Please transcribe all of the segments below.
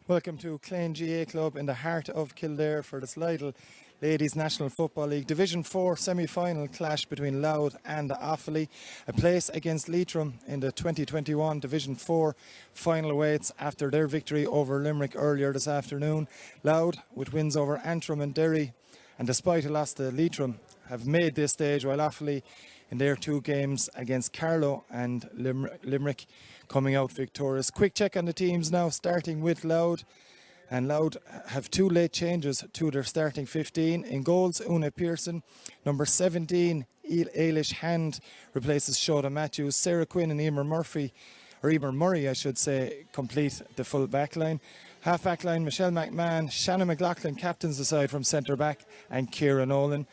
Welcome to Clane GA Club in the heart of Kildare for this Lidl Ladies National Football League Division 4 semi-final clash between Louth and Offaly. A place against Leitrim in the 2021 Division 4 final weights after their victory over Limerick earlier this afternoon. Louth, with wins over Antrim and Derry, and despite a loss to Leitrim, have made this stage, while Offaly in their two games against Carlow and Limerick coming out victorious. Quick check on the teams now, starting with Louth. And Louth have two late changes to their starting 15. In goals, Una Pearson. Number 17, Ailish Hand replaces Shoda Matthews. Sarah Quinn and Emer Murray, I should say, complete the full back line. Half back line, Michelle McMahon, Shannon McLaughlin captains the side from centre back, and Ciara Nolan.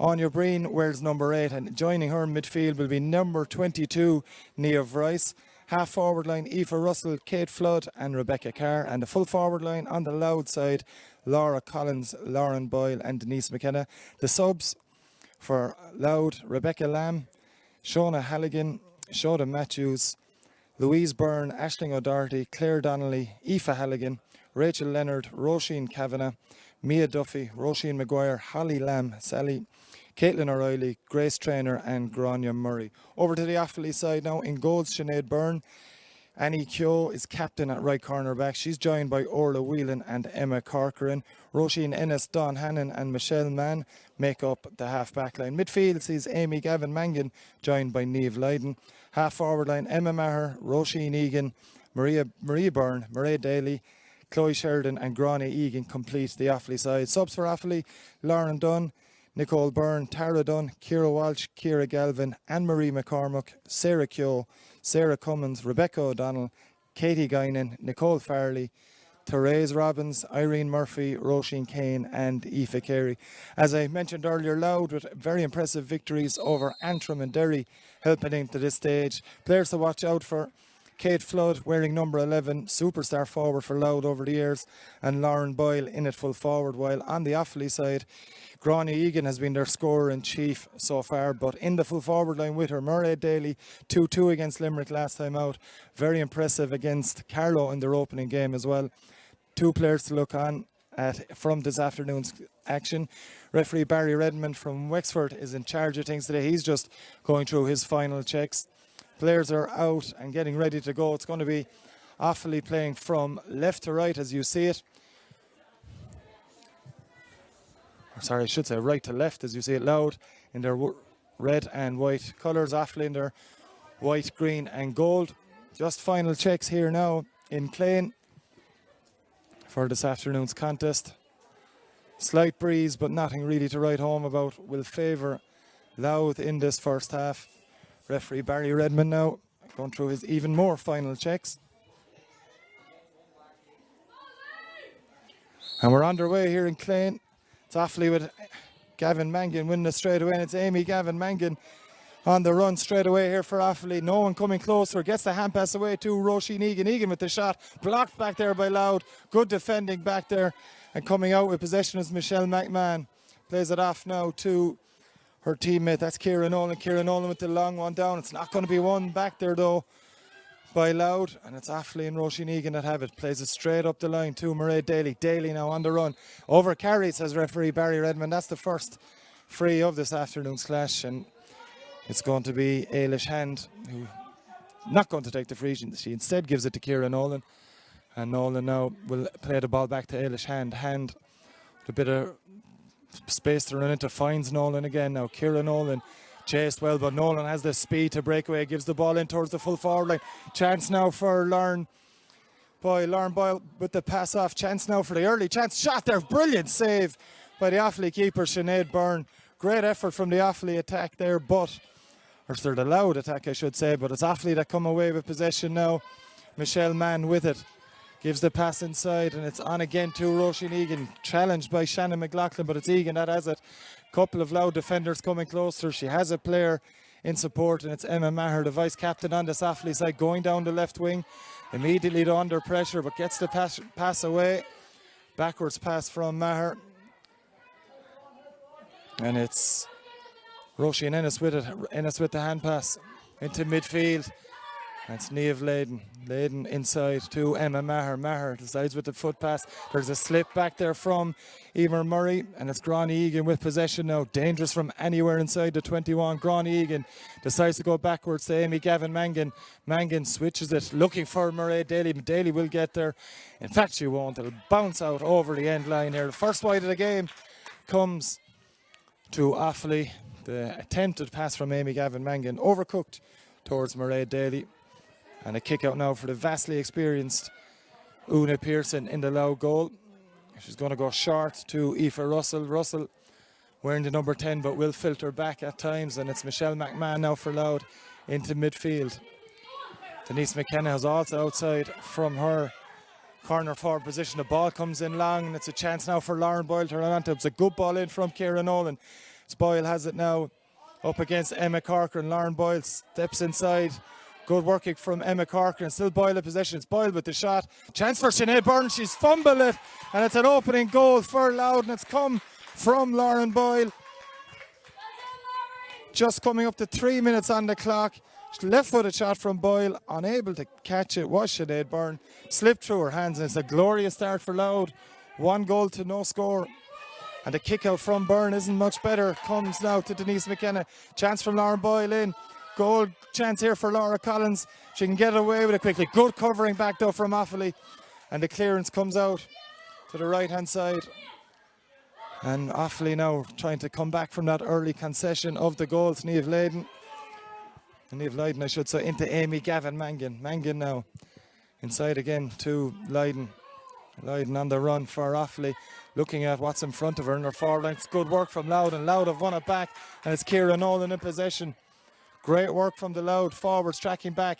Anya Breen wears number 8, and joining her in midfield will be number 22, Niamh Rice. Half forward line, Aoife Russell, Kate Flood and Rebecca Carr. And the full forward line on the Louth side, Laura Collins, Lauren Boyle and Denise McKenna. The subs for Louth, Rebecca Lamb, Shona Halligan, Shoda Matthews, Louise Byrne, Aisling O'Doherty, Claire Donnelly, Aoife Halligan, Rachel Leonard, Roisin Kavanagh, Mia Duffy, Roisin Maguire, Holly Lamb, Sally, Caitlin O'Reilly, Grace Traynor and Grania Murray. Over to the Offaly side now. In goals, Sinead Byrne. Annie Keogh is captain at right corner back. She's joined by Orla Whelan and Emma Corcoran. Roisin Ennis, Dawn Hannon and Michelle Mann make up the half back line. Midfield sees Amy Gavin Mangan joined by Niamh Lydon. Half forward line, Emma Maher, Roisin Egan, Marie Byrne, Mairead Daly, Chloe Sheridan and Grania Egan complete the Offaly side. Subs for Offaly, Lauren Dunn, Nicole Byrne, Tara Dunn, Ciara Walsh, Ciara Galvin, Anne-Marie McCormick, Sarah Keogh, Sarah Cummins, Rebecca O'Donnell, Katie Guinan, Nicole Farley, Therese Robbins, Irene Murphy, Roisin Kane and Aoife Carey. As I mentioned earlier, Louth with very impressive victories over Antrim and Derry helping into this stage. Players to watch out for: Kate Flood wearing number 11, superstar forward for Louth over the years, and Lauren Boyle in at full forward, while on the Offaly side, Grania Egan has been their scorer-in-chief so far, but in the full forward line with her, Mairead Daly, 2-2 against Limerick last time out. Very impressive against Carlow in their opening game as well. Two players to look on at from this afternoon's action. Referee Barry Redmond from Wexford is in charge of things today. He's just going through his final checks. Players are out and getting ready to go. It's going to be Offaly playing from left to right as you see it. Sorry, I should say right to left as you see it. Louth in their red and white colours, Offaly in their white, green and gold. Just final checks here now in Clane for this afternoon's contest. Slight breeze, but nothing really to write home about, will favour Louth in this first half. Referee Barry Redmond now going through his even more final checks. And we're underway here in Clane. It's Offaly with Gavin Mangan winning it straight away, and it's Amy Gavin Mangan on the run straight away here for Offaly. No one coming closer. Gets the hand pass away to Roisin Egan. Egan with the shot. Blocked back there by Louth. Good defending back there. And coming out with possession is Michelle McMahon. Plays it off now to her teammate. That's Ciara Nolan. Ciara Nolan with the long one down. It's not going to be won back there though by Louth, and it's Offaly and Roisin Egan that have it. Plays it straight up the line to Mairead Daly. Daly now on the run. Over carry, says referee Barry Redmond. That's the first free of this afternoon's clash, and it's going to be Ailish Hand who not going to take the free. She instead gives it to Ciara Nolan, and Nolan now will play the ball back to Ailish Hand. Hand with a bit of space to run into, finds Nolan again. Now Ciara Nolan chased well, but Nolan has the speed to break away, gives the ball in towards the full forward line. Chance now for Lauren Boyle with the pass off. Chance now for the early chance shot there. Brilliant save by the Offaly keeper, Sinead Byrne. Great effort from the Offaly attack there, but, or sort of Louth attack I should say, but it's Offaly that come away with possession now. Michelle Mann with it. Gives the pass inside, and it's on again to Roisin Egan. Challenged by Shannon McLaughlin, but it's Egan that has it. Couple of Louth defenders coming closer. She has a player in support, and it's Emma Maher, the vice captain on this Offaly side, going down the left wing. Immediately under pressure, but gets the pass away. Backwards pass from Maher. And it's Roisin Ennis with it. Ennis with the hand pass into midfield. That's Niamh Leyden. Leyden inside to Emma Maher. Maher decides with the foot pass. There's a slip back there from Emer Murray, and it's Gráinne Egan with possession now. Dangerous from anywhere inside the 21. Gráinne Egan decides to go backwards to Amy Gavin Mangan. Mangan switches it, looking for Mairead Daly. Daly will get there. In fact, she won't. It'll bounce out over the end line here. The first wide of the game comes to Offaly. The attempted pass from Amy Gavin Mangan, overcooked towards Mairead Daly. And a kick out now for the vastly experienced Una Pearson in the Louth goal. She's going to go short to Aoife Russell. Russell wearing the number 10, but will filter back at times. And it's Michelle McMahon now for Louth into midfield. Denise McKenna is also outside from her corner forward position. The ball comes in long, and it's a chance now for Lauren Boyle to run onto. It's a good ball in from Ciara Nolan. Boyle has it now up against Emma Corcoran. Lauren Boyle steps inside. Good working from Emma Corcoran. Still Boyle in possession. It's Boyle with the shot. Chance for Sinead Byrne. She's fumbled it. And it's an opening goal for Louth. And it's come from Lauren Boyle. Just coming up to 3 minutes on the clock. Left-footed shot from Boyle. Unable to catch it was Sinead Byrne. Slipped through her hands. And it's a glorious start for Louth. 1 goal to no score. And the kick out from Byrne isn't much better. Comes now to Denise McKenna. Chance from Lauren Boyle in. Goal chance here for Laura Collins. She can get away with it quickly. Good covering back though from Offaly. And the clearance comes out to the right hand side. And Offaly now trying to come back from that early concession of the goal to Niamh Leyden. Niamh Leyden, I should say, into Amy Gavin Mangan. Mangan now inside again to Leyden. Leyden on the run for Offaly. Looking at what's in front of her in her forward line. It's good work from Louth, and Louth have won it back. And it's Ciara Nolan in possession. Great work from the Louth forwards tracking back.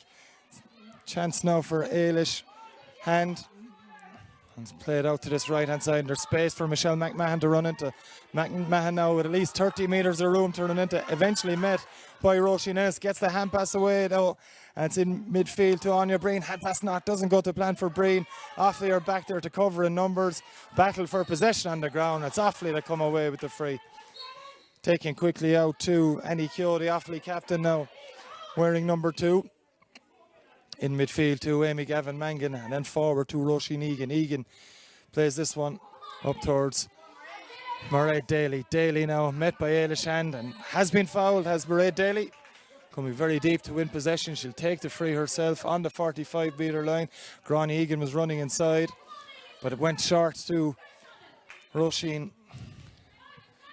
Chance now for Ailish Hand. And it's played out to this right hand side. And there's space for Michelle McMahon to run into. McMahon now with at least 30 metres of room to run into. Eventually met by Roisin Ennis. Gets the hand pass away though. And it's in midfield to Anya Breen. Hand pass not. Doesn't go to plan for Breen. Offaly are back there to cover in numbers. Battle for possession on the ground. It's Offaly that come away with the free. Taken quickly out to Annie Keogh, the Offaly captain now, wearing number 2. In midfield to Amy Gavin Mangan, and then forward to Roisin Egan. Egan plays this one up towards Mairead Daly. Daly now met by Ailish Hand and has been fouled, has Mairead Daly. Coming very deep to win possession. She'll take the free herself on the 45-metre line. Gráinne Egan was running inside, but it went short to Roisin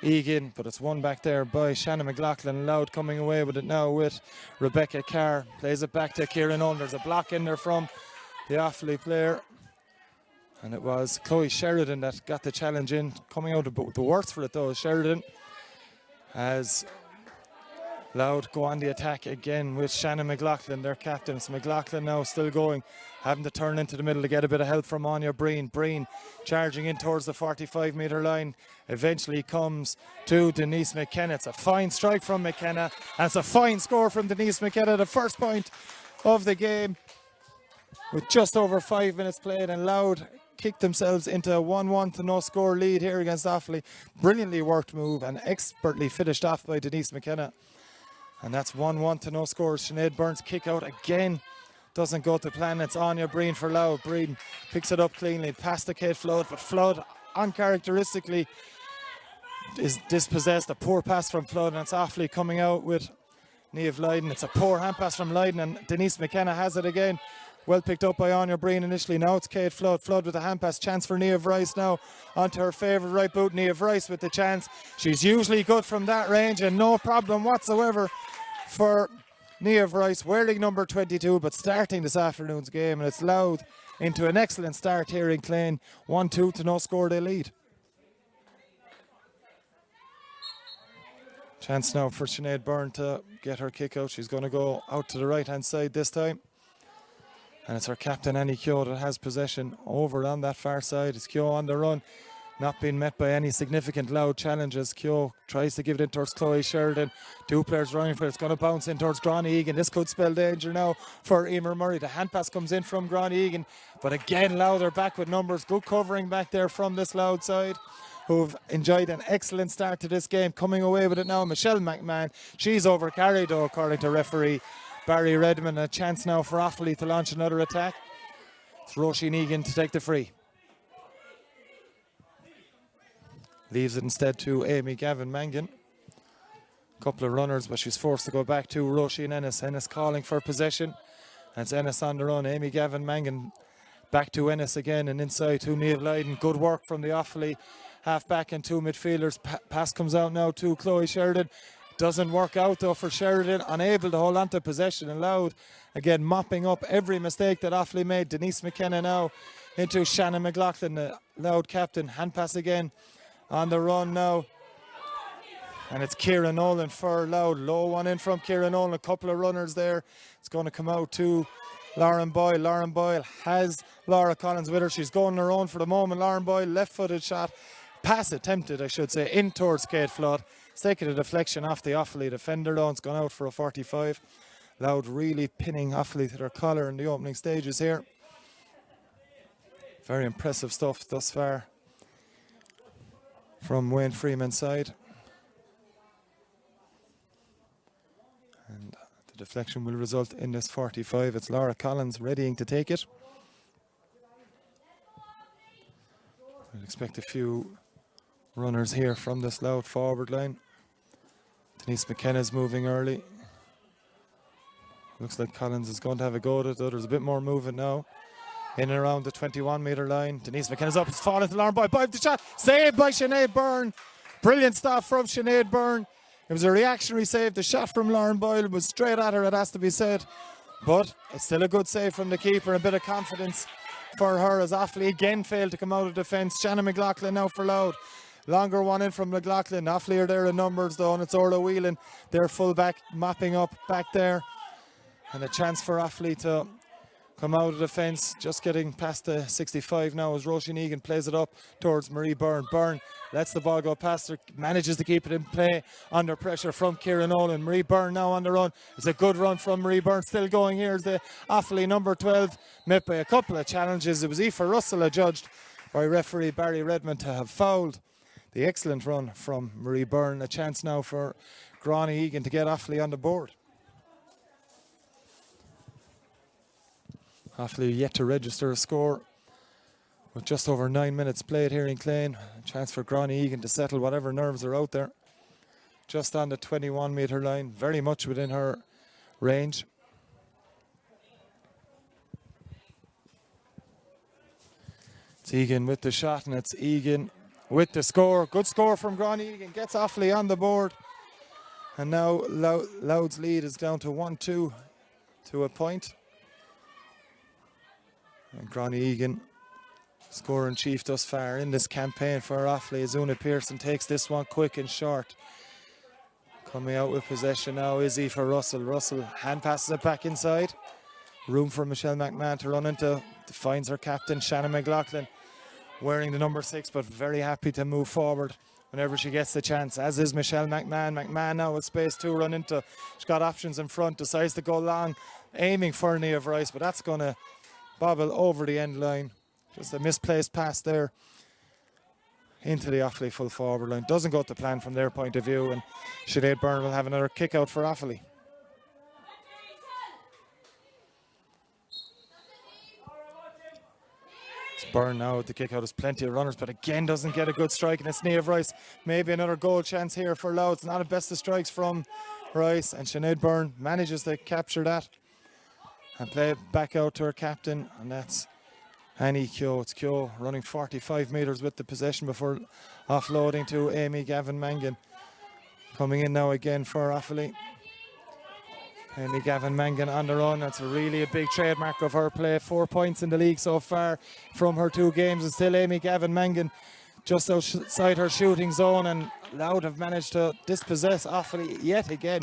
Egan, but it's won back there by Shannon McLaughlin. Louth coming away with it now with Rebecca Carr. Plays it back to Ciara Nolan. There's a block in there from the Offaly player. And it was Chloe Sheridan that got the challenge in. Coming out of the worst for it though is Sheridan. As Louth go on the attack again with Shannon McLaughlin, their captain. It's McLaughlin now still going. Having to turn into the middle to get a bit of help from Anya Breen. Breen charging in towards the 45-metre line. Eventually comes to Denise McKenna. It's a fine strike from McKenna. And it's a fine score from Denise McKenna. The first point of the game. With just over 5 minutes played, and Louth kicked themselves into a 1-1 to no score lead here against Offaly. Brilliantly worked move and expertly finished off by Denise McKenna. And that's 1-1 to no score. Sinead Byrne's kick out again. Doesn't go to plan. It's Anya Breen for Louth. Breen picks it up cleanly past the Kate Flood, but Flood uncharacteristically is dispossessed. A poor pass from Flood, and it's Offaly coming out with Niamh Leyden. It's a poor hand pass from Leyden, and Denise McKenna has it again. Well picked up by Anya Breen initially. Now it's Kate Flood. Flood with a hand pass. Chance for Niamh Rice now onto her favourite right boot. Niamh Rice with the chance. She's usually good from that range, and no problem whatsoever for Niamh Rice, wearing number 22, but starting this afternoon's game. And it's Louth into an excellent start here in Clane. 1-2 to no score, they lead. Chance now for Sinead Byrne to get her kick out. She's going to go out to the right hand side this time. And it's her captain Annie Keogh that has possession over on that far side. It's Keogh on the run, not being met by any significant Louth challenges. Keogh tries to give it in towards Chloe Sheridan. 2 players running for it. It's going to bounce in towards Gráinne Egan. This could spell danger now for Emer Murray. The hand pass comes in from Gráinne Egan, but again Louth are back with numbers. Good covering back there from this Louth side, who've enjoyed an excellent start to this game. Coming away with it now, Michelle McMahon. She's overcarried though, according to referee Barry Redmond. A chance now for Offaly to launch another attack. It's Roisin Egan to take the free. Leaves it instead to Amy Gavin Mangan. Couple of runners, but she's forced to go back to Roisin Ennis. Ennis calling for possession. And it's Ennis on the run. Amy Gavin Mangan back to Ennis again and inside to Niamh Lydon. Good work from the Offaly half-back and two midfielders. Pass comes out now to Chloe Sheridan. Doesn't work out though for Sheridan. Unable to hold on to possession. And Louth again mopping up every mistake that Offaly made. Denise McKenna now into Shannon McLaughlin, the Louth captain. Hand pass again on the run now. And it's Ciara Nolan for Louth. Low one in from Ciara Nolan. A couple of runners there. It's going to come out to Lauren Boyle. Lauren Boyle has Laura Collins with her. She's going her own for the moment. Lauren Boyle, left-footed shot. Pass attempted, I should say, in towards Kate Flood. It's taken a deflection off the Offaly defender though. It's gone out for a 45. Louth really pinning Offaly to their collar in the opening stages here. Very impressive stuff thus far from Wayne Freeman's side. And the deflection will result in this 45. It's Laura Collins readying to take it. We'll expect a few runners here from this Louth forward line. Denise McKenna's moving early. Looks like Collins is going to have a go at it, though there's a bit more movement now. In and around the 21-metre line. Denise McKenna's up, it's fallen to Lauren Boyle. Boyle the shot, saved by Sinead Byrne. Brilliant stop from Sinead Byrne. It was a reactionary save. The shot from Lauren Boyle was straight at her, it has to be said. But it's still a good save from the keeper, a bit of confidence for her as Offaly again failed to come out of defence. Shannon McLaughlin now for Louth. Longer one in from McLaughlin. Offaly are there in numbers though, and it's Orla Whelan, their full-back, mopping up back there. And a chance for Offaly to come out of defence. Just getting past the 65 now as Roisin Egan plays it up towards Marie Byrne. Byrne lets the ball go past her, manages to keep it in play under pressure from Ciara Nolan. Marie Byrne now on the run. It's a good run from Marie Byrne. Still going here is the Offaly number 12, met by a couple of challenges. It was Aoife Russell adjudged by referee Barry Redmond to have fouled the excellent run from Marie Byrne. A chance now for Gráinne Egan to get Offaly on the board. Offaly yet to register a score with just over 9 minutes played here in Clane. A chance for Gráinne Egan to settle whatever nerves are out there. Just on the 21-metre line, very much within her range. It's Egan with the shot, and it's Egan with the score. Good score from Gráinne Egan, gets Offaly on the board. And now Louth's lead is down to 1-2 to a point. And Gráinne Egan, scorer in chief thus far in this campaign for Offaly, as Una Pearson takes this one quick and short. Coming out with possession now is Aoife Russell. Russell hand passes it back inside. Room for Michelle McMahon to run into. Finds her captain, Shannon McLaughlin, wearing the number 6, but very happy to move forward whenever she gets the chance, as is Michelle McMahon. McMahon now with space to run into. She's got options in front, decides to go long, aiming for Niamh Rice, but that's going to bobble over the end line. Just a misplaced pass there into the Offaly full forward line. Doesn't go to plan from their point of view, and Sinead Byrne will have another kick out for Offaly. It's Byrne now with the kick out. There's plenty of runners, but again doesn't get a good strike, and it's Niamh Rice. Maybe another goal chance here for Louth. It's not a best of strikes from Rice, and Sinead Byrne manages to capture that and play it back out to her captain, and that's Annie Keogh. It's Keogh running 45 metres with the possession before offloading to Amy Gavin Mangan. Coming in now again for Offaly. Amy Gavin Mangan on the run. That's really a big trademark of her play. 4 points in the league so far from her 2 games, and still Amy Gavin Mangan just outside her shooting zone, and Louth have managed to dispossess Offaly yet again.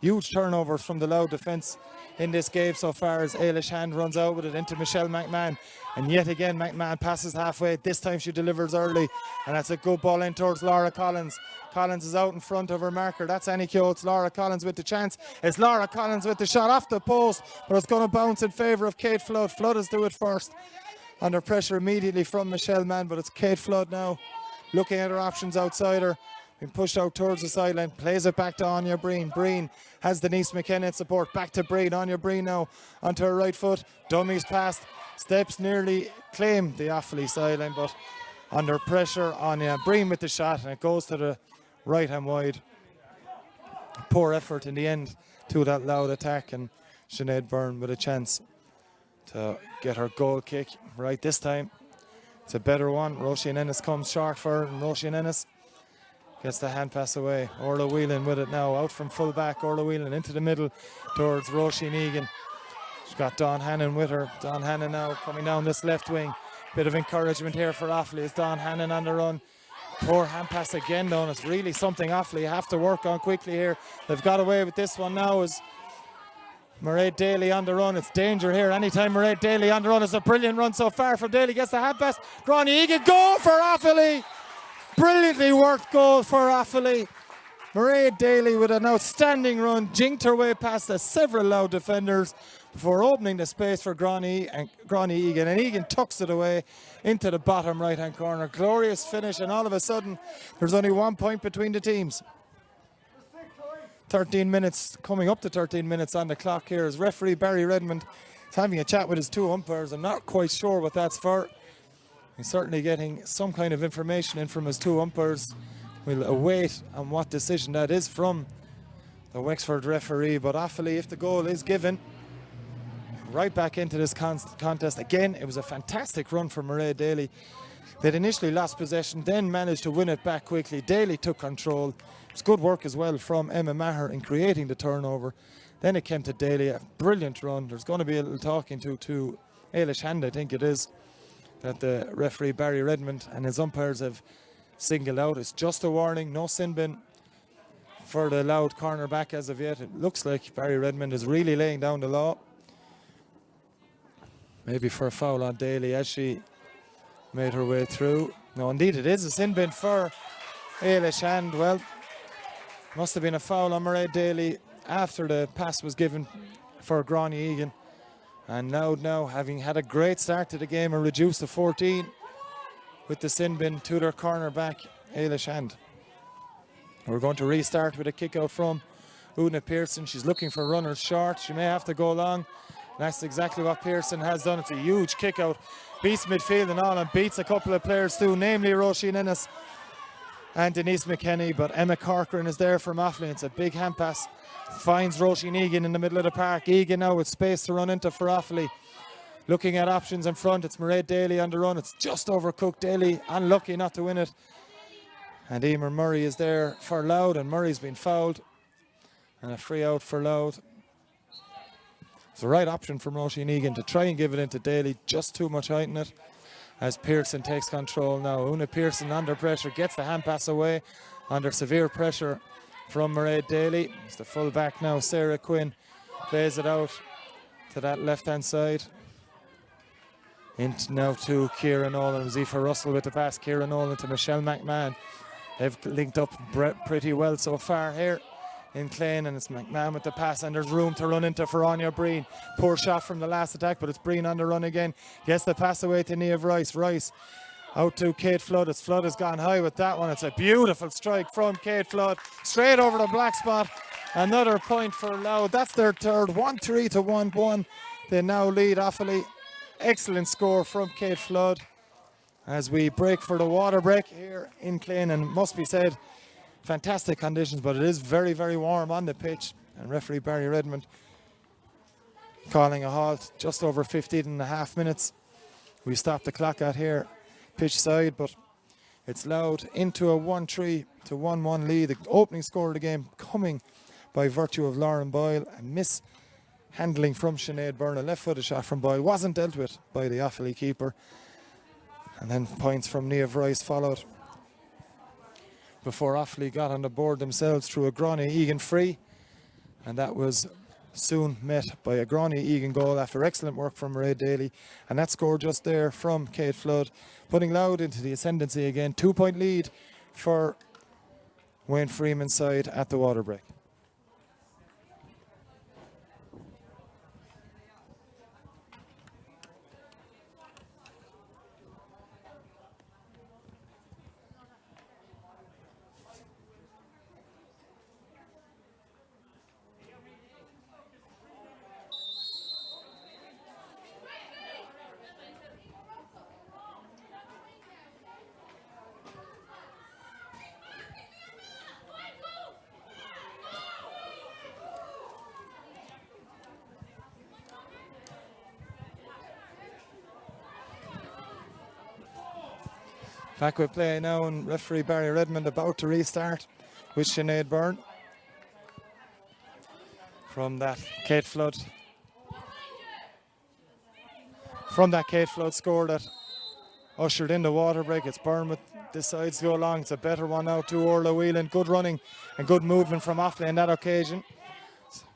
Huge turnovers from the Louth defence in this game so far as Ailish Hand runs out with it into Michelle McMahon, and yet again McMahon passes halfway. This time she delivers early, and that's a good ball in towards Laura Collins. Collins is out in front of her marker. That's Annie Keogh. It's Laura Collins with the chance. It's Laura Collins with the shot off the post, but it's going to bounce in favour of Kate Flood. Flood is do it first, under pressure immediately from Michelle Mann, but it's Kate Flood now looking at her options outside her. being pushed out towards the sideline, plays it back to Anya Breen. Breen has Denise McKenna in support, back to Breen. Anya Breen now onto her right foot, dummies past, steps nearly claim the Offaly sideline, but under pressure, Anya Breen with the shot, and it goes to the right hand wide. Poor effort in the end to that Louth attack, and Sinead Byrne with a chance to get her goal kick right this time. It's a better one. Roisin Ennis comes short for her, and Roisin Ennis gets the hand pass away. Orla Whelan with it now, out from full back. Orla Whelan into the middle towards Roisin Egan. She's got Dawn Hannon with her. Dawn Hannon now coming down this left wing. Bit of encouragement here for Offaly. It's Dawn Hannon on the run. Poor hand pass again though, and it's really something Offaly have to work on quickly here. They've got away with this one now as Mairead Daly on the run. It's danger here. Anytime Mairead Daly on the run, it's a brilliant run so far from Daly. Gets the hand pass. Gráinne Egan, goal for Offaly. Brilliantly worked goal for Offaly. Mairead Daly with an outstanding run, jinked her way past several Louth defenders before opening the space for Gráinne Egan, and Egan tucks it away into the bottom right hand corner. Glorious finish, and all of a sudden there's only 1 point between the teams. 13 minutes, coming up to 13 minutes on the clock here as referee Barry Redmond is having a chat with his two umpires. I'm not quite sure what that's for. He's certainly getting some kind of information in from his two umpires. We'll await on what decision that is from the Wexford referee. But Offaly, if the goal is given, right back into this contest. Again, it was a fantastic run from Mairead Daly. They'd initially lost possession, then managed to win it back quickly. Daly took control. It was good work as well from Emma Maher in creating the turnover. Then it came to Daly, a brilliant run. There's going to be a little talking to Ailish Hand, I think it is, that the referee Barry Redmond and his umpires have singled out. It's just a warning, no sin bin for the Louth corner back as of yet. It looks like Barry Redmond is really laying down the law. Maybe for a foul on Daly as she made her way through. No, indeed it is a sin bin for Ailish Hand. Well, must have been a foul on Mairead Daly after the pass was given for Gráinne Egan. And now, having had a great start to the game, are reduced to 14 with the sin bin to their corner back, Ailish Hand. We're going to restart with a kick out from Una Pearson. She's looking for runners short. She may have to go long. That's exactly what Pearson has done. It's a huge kick out. Beats midfield and all, and beats a couple of players too, namely Roisin Ennis and Denise McKenny. But Emma Corcoran is there from Offaly. It's a big hand pass. Finds Roisin Egan in the middle of the park. Egan now with space to run into for Offaly. Looking at options in front. It's Mairead Daly on the run. It's just overcooked. Daly unlucky not to win it. And Emer Murray is there for Louth, and Murray's been fouled. And a free out for Louth. It's the right option from Roisin Egan to try and give it into Daly. Just too much height in it as Pearson takes control now. Una Pearson under pressure, gets the hand pass away under severe pressure from Mairead Daly. It's the full back now, Sarah Quinn. Plays it out to that left-hand side. Into now to Ciara Nolan. Zifa Russell with the pass. Ciara Nolan to Michelle McMahon. They've linked up pretty well so far here in Clane, and it's McMahon with the pass, and there's room to run into for Anya Breen. Poor shot from the last attack, but it's Breen on the run again. Gets the pass away to Niamh Rice. Rice out to Kate Flood. As Flood has gone high with that one. It's a beautiful strike from Kate Flood. Straight over the black spot. Another point for Louth. That's their third. 1-3 to 1-1. They now lead Offaly. Excellent score from Kate Flood. As we break for the water break here in Clane, and must be said, fantastic conditions, but it is very, very warm on the pitch. And referee Barry Redmond calling a halt just over 15.5 minutes. We stop the clock at here, pitch side, but it's Louth into a 1-3 to 1-1 lead. The opening score of the game coming by virtue of Lauren Boyle. A mishandling from Sinead Byrne. A left-footed shot from Boyle wasn't dealt with by the Offaly keeper. And then points from Niamh Rice followed before Offaly got on the board themselves through a Gráinne Egan free. And that was soon met by a Gráinne Egan goal after excellent work from Mairead Daly. And that score just there from Kate Flood, putting Louth into the ascendancy again. 2-point lead for Wayne Freeman's side at the water break. Back with play now, and referee Barry Redmond about to restart with Sinead Byrne. From that Kate Flood. From that Kate Flood score that ushered in the water break. It's Bournemouth decides to go long. It's a better one now to Orla Whelan. Good running and good movement from Offaly on that occasion.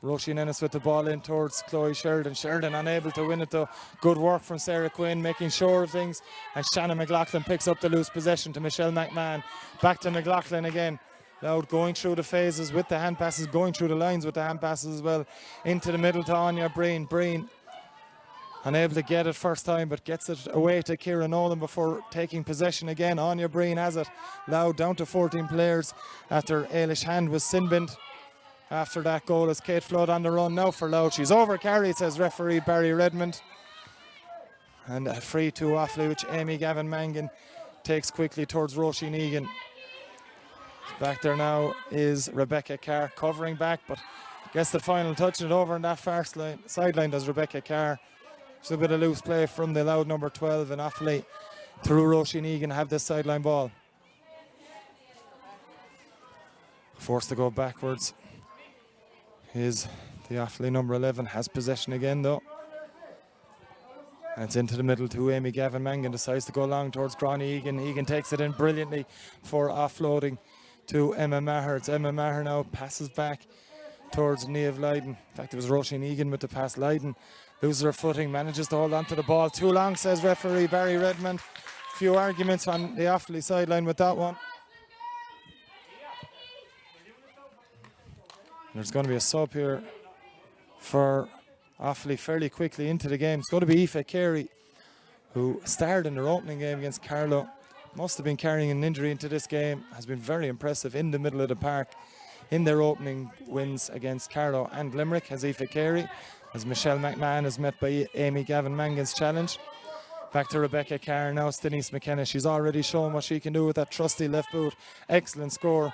Roisin Ennis with the ball in towards Chloe Sheridan. Sheridan unable to win it though. Good work from Sarah Quinn, making sure of things. And Shannon McLaughlin picks up the loose possession to Michelle McMahon. Back to McLaughlin again. Louth going through the phases with the hand passes, going through the lines with the hand passes as well. Into the middle to Anya Breen. Breen unable to get it first time, but gets it away to Kieran Nolan before taking possession again. Anya Breen has it. Louth down to 14 players after Ailish Hand was sin-binned. After that goal is Kate Flood on the run now for Louth. She's over carried, says referee Barry Redmond. And a free to Offaly, which Amy Gavin Mangan takes quickly towards Roisin Egan. Back there now is Rebecca Carr covering back, but gets the final touch it over on that far sideline does Rebecca Carr. Just a bit of loose play from the Louth number 12 and Offaly through Roisin Egan have this sideline ball. Forced to go backwards is the Offaly number 11, has possession again though. And it's into the middle to Amy Gavin Mangan, decides to go long towards Gráinne Egan. Egan takes it in brilliantly for offloading to Emma Maher. It's Emma Maher now, passes back towards Niamh Lydon. In fact, it was Roisin Egan with the pass. Lydon loses her footing, manages to hold on to the ball. Too long, says referee Barry Redmond. Few arguments on the Offaly sideline with that one. There's going to be a sub here for Offaly fairly quickly into the game. It's going to be Aoife Carey, who starred in their opening game against Carlow. Must have been carrying an injury into this game. Has been very impressive in the middle of the park in their opening wins against Carlow and Limerick as Aoife Carey. As Michelle McMahon is met by Amy Gavin Mangan's challenge. Back to Rebecca Carr now, it's Denise McKenna. She's already shown what she can do with that trusty left boot. Excellent score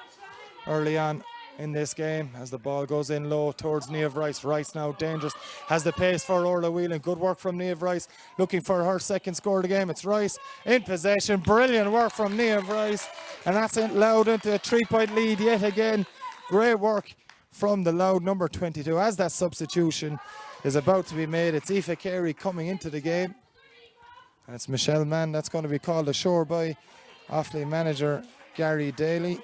early on in this game as the ball goes in low towards Niamh Rice. Rice now dangerous, has the pace for Orla Whelan. Good work from Niamh Rice, looking for her second score of the game. It's Rice in possession. Brilliant work from Niamh Rice, and that's it. Louth into a 3-point lead yet again. Great work from the Louth number 22 as that substitution is about to be made. It's Aoife Carey coming into the game, and it's Michelle Mann that's going to be called ashore by Offaly manager Gary Daly.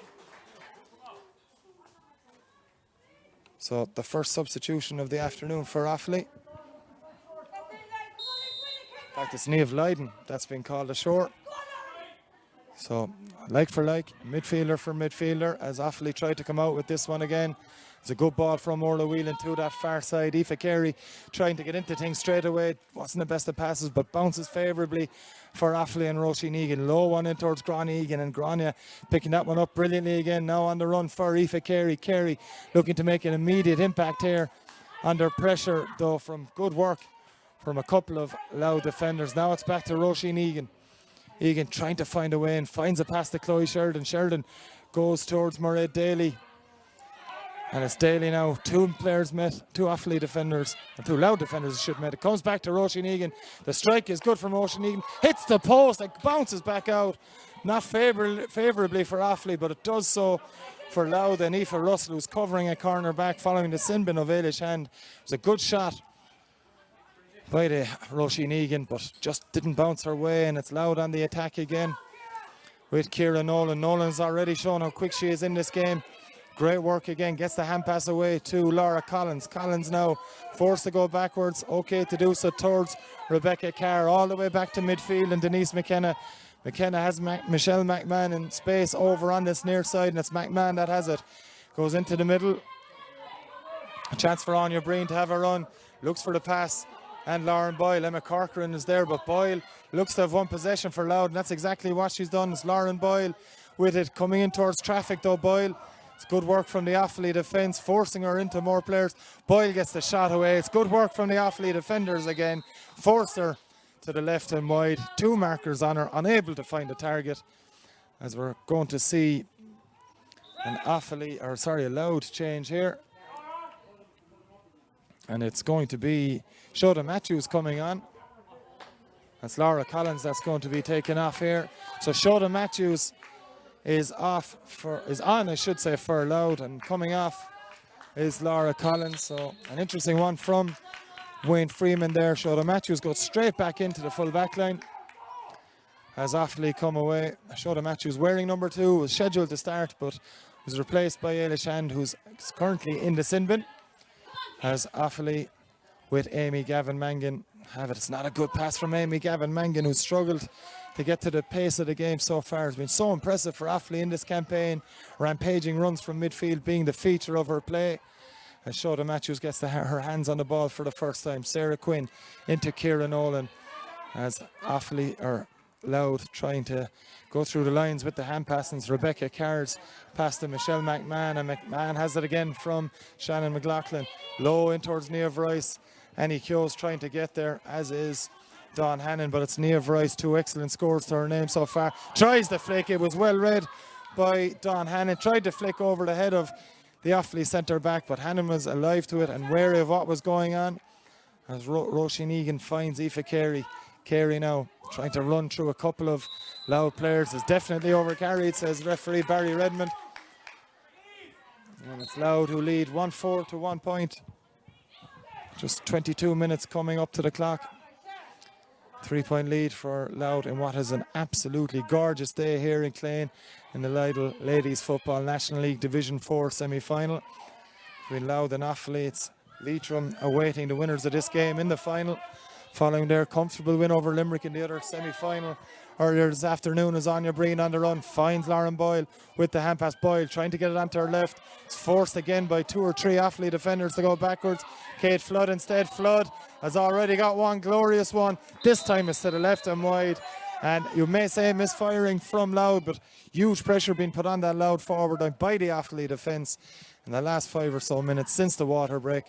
So the first substitution of the afternoon for Offaly. In fact, it's Niamh Lydon that's been called ashore. So like for like, midfielder for midfielder as Offaly tried to come out with this one again. It's a good ball from Orla Whelan to that far side. Aoife Carey trying to get into things straight away. Wasn't the best of passes, but bounces favourably for Offaly and Roisin Egan. Low one in towards Gráinne Egan, and Gráinne picking that one up brilliantly again. Now on the run for Aoife Carey. Carey looking to make an immediate impact here under pressure though from good work from a couple of Louth defenders. Now it's back to Roisin Egan. Egan trying to find a way and finds a pass to Chloe Sheridan. Sheridan goes towards Mairead Daly. And it's Daly now. Two players met, two Offaly defenders, or two Louth defenders should met. It comes back to Roisin Egan. The strike is good from Roisin Egan. Hits the post and bounces back out. Not favourably for Offaly, but it does so for Louth. And Aoife Russell, who's covering a corner back following the sin bin of Ailish Hand. It was a good shot by the Roisin Egan, but just didn't bounce her way. And it's Louth on the attack again with Kieran Nolan. Nolan's already shown how quick she is in this game. Great work again, gets the hand pass away to Laura Collins. Collins now forced to go backwards, okay to do so towards Rebecca Carr, all the way back to midfield, and Denise McKenna. McKenna has Michelle McMahon in space over on this near side, and it's McMahon that has it. Goes into the middle. A chance for Anya Breen to have a run. Looks for the pass, and Lauren Boyle. Emma Corcoran is there, but Boyle looks to have won possession for Louth, and that's exactly what she's done. It's Lauren Boyle with it, coming in towards traffic though, Boyle. It's good work from the Offaly defence, forcing her into more players. Boyle gets the shot away. It's good work from the Offaly defenders again. Force her to the left and wide. Two markers on her, unable to find a target. As we're going to see a Louth change here. And it's going to be Shoda Matthews coming on That's Laura Collins that's going to be taken off here. So Shota Matthews is on, I should say, for Louth, and coming off is Laura Collins. So an interesting one from Wayne Freeman there. Shota Matthews goes straight back into the full back line as Offaly come away. Shota Matthews, wearing number 2, was scheduled to start but was replaced by Ailish Hand, who's currently in the sin bin. As Offaly with Amy Gavin Mangan have it. It's not a good pass from Amy Gavin Mangan, who struggled to get to the pace of the game so far. It's been so impressive for Offaly in this campaign. Rampaging runs from midfield being the feature of her play. As Shota Matthews gets her hands on the ball for the first time. Sarah Quinn into Ciara Nolan as Offaly, or Louth, trying to go through the lines with the hand passings. Rebecca Cards past to Michelle McMahon, and McMahon has it again from Shannon McLaughlin. Low in towards Niamh Rice. Annie Kyo's trying to get there, as is Dawn Hannon, but it's Niamh Rice. 2 excellent scores to her name so far. Tries the flick. It was well read by Dawn Hannon. Tried to flick over the head of the Offaly centre back, but Hannon was alive to it and wary of what was going on. As Roisin Egan finds Aoife Carey. Carey now trying to run through a couple of Louth players. Is definitely overcarried, says referee Barry Redmond. And it's Louth who lead 1-4 to 1 point. Just 22 minutes coming up to the clock. 3-point lead for Louth in what is an absolutely gorgeous day here in Clane in the Lidl Ladies Football National League Division 4 semi-final. Between Louth and Offaly, it's Leitrim awaiting the winners of this game in the final, following their comfortable win over Limerick in the other semi-final earlier this afternoon. As Anya Breen on the run finds Lauren Boyle with the hand pass. Boyle trying to get it onto her left. It's forced again by 2 or 3 Offaly defenders to go backwards. Kate Flood instead. Flood has already got one glorious one. This time it's to the left and wide. And you may say misfiring from Louth, but huge pressure being put on that Louth forward line by the Offaly defence in the last 5 or so minutes since the water break.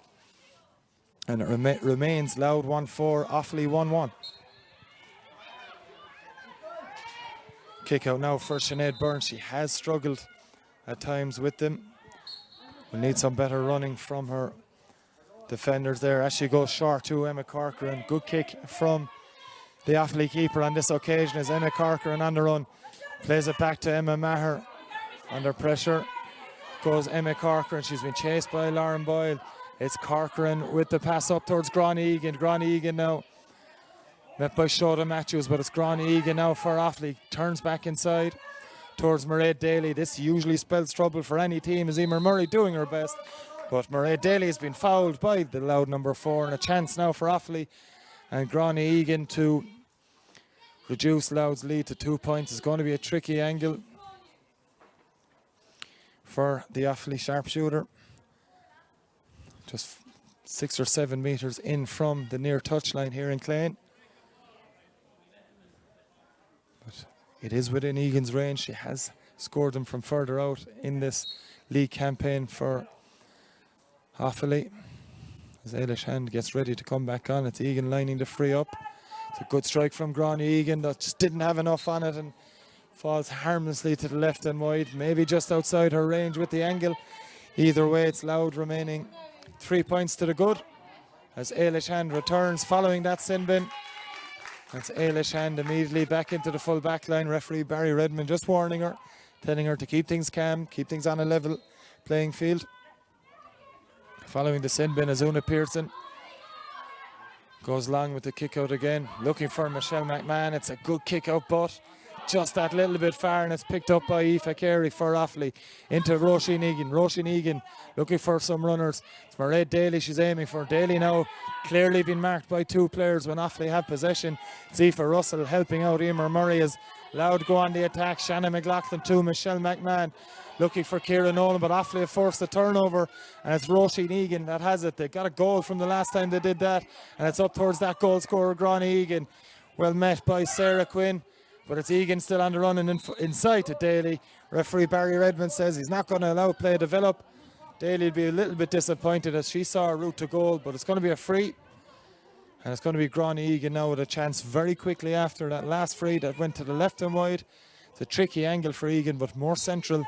And it remains Louth 1-4, Offaly 1-1. Kick out now for Sinead Byrne. She has struggled at times with them. Will need some better running from her defenders there as she goes short to Emma Corcoran. Good kick from the Offaly keeper on this occasion as Emma Corcoran on the run. Plays it back to Emma Maher. Under pressure goes Emma Corcoran. She's been chased by Lauren Boyle. It's Corcoran with the pass up towards Gráinne Egan. Gráinne Egan now met by Shota Matthews, but it's Gráinne Egan now for Offaly. Turns back inside towards Mairead Daly. This usually spells trouble for any team, as Emer Murray doing her best. But Mairead Daly has been fouled by the Louth number 4, and a chance now for Offaly and Gráinne Egan to reduce Louth's lead to 2 points. It's going to be a tricky angle for the Offaly sharpshooter. Just 6 or 7 metres in from the near touchline here in Clane. But it is within Egan's range. She has scored them from further out in this league campaign for Offaly. As Ailish Hand gets ready to come back on, it's Egan lining the free up. It's a good strike from Gráinne Egan that just didn't have enough on it and falls harmlessly to the left and wide, maybe just outside her range with the angle. Either way, it's Louth remaining 3 points to the good as Ailish Hand returns following that sin bin. That's Ailish Hand immediately back into the full back line. Referee Barry Redmond just warning her, telling her to keep things calm, keep things on a level playing field. Following the sin bin, Azuna Pearson goes long with the kick out again, looking for Michelle McMahon. It's a good kick out, but just that little bit far, and it's picked up by Aoife Carey for Offaly into Roisin Egan. Roisin Egan looking for some runners. It's Mairead Daly she's aiming for. Daly now clearly been marked by 2 players when Offaly have possession. It's Aoife Russell helping out Emer Murray as Louth go on the attack. Shannon McLaughlin to Michelle McMahon looking for Ciara Nolan, but Offaly have forced the turnover, and it's Roisin Egan that has it. They got a goal from the last time they did that, and it's up towards that goal scorer, Gráinne Egan. Well met by Sarah Quinn, but it's Egan still on the run and inside to Daly. Referee Barry Redmond says he's not going to allow play to develop. Daly will be a little bit disappointed as she saw a route to goal, but it's going to be a free. And it's going to be Gráinne Egan now with a chance very quickly after that last free that went to the left and wide. It's a tricky angle for Egan, but more central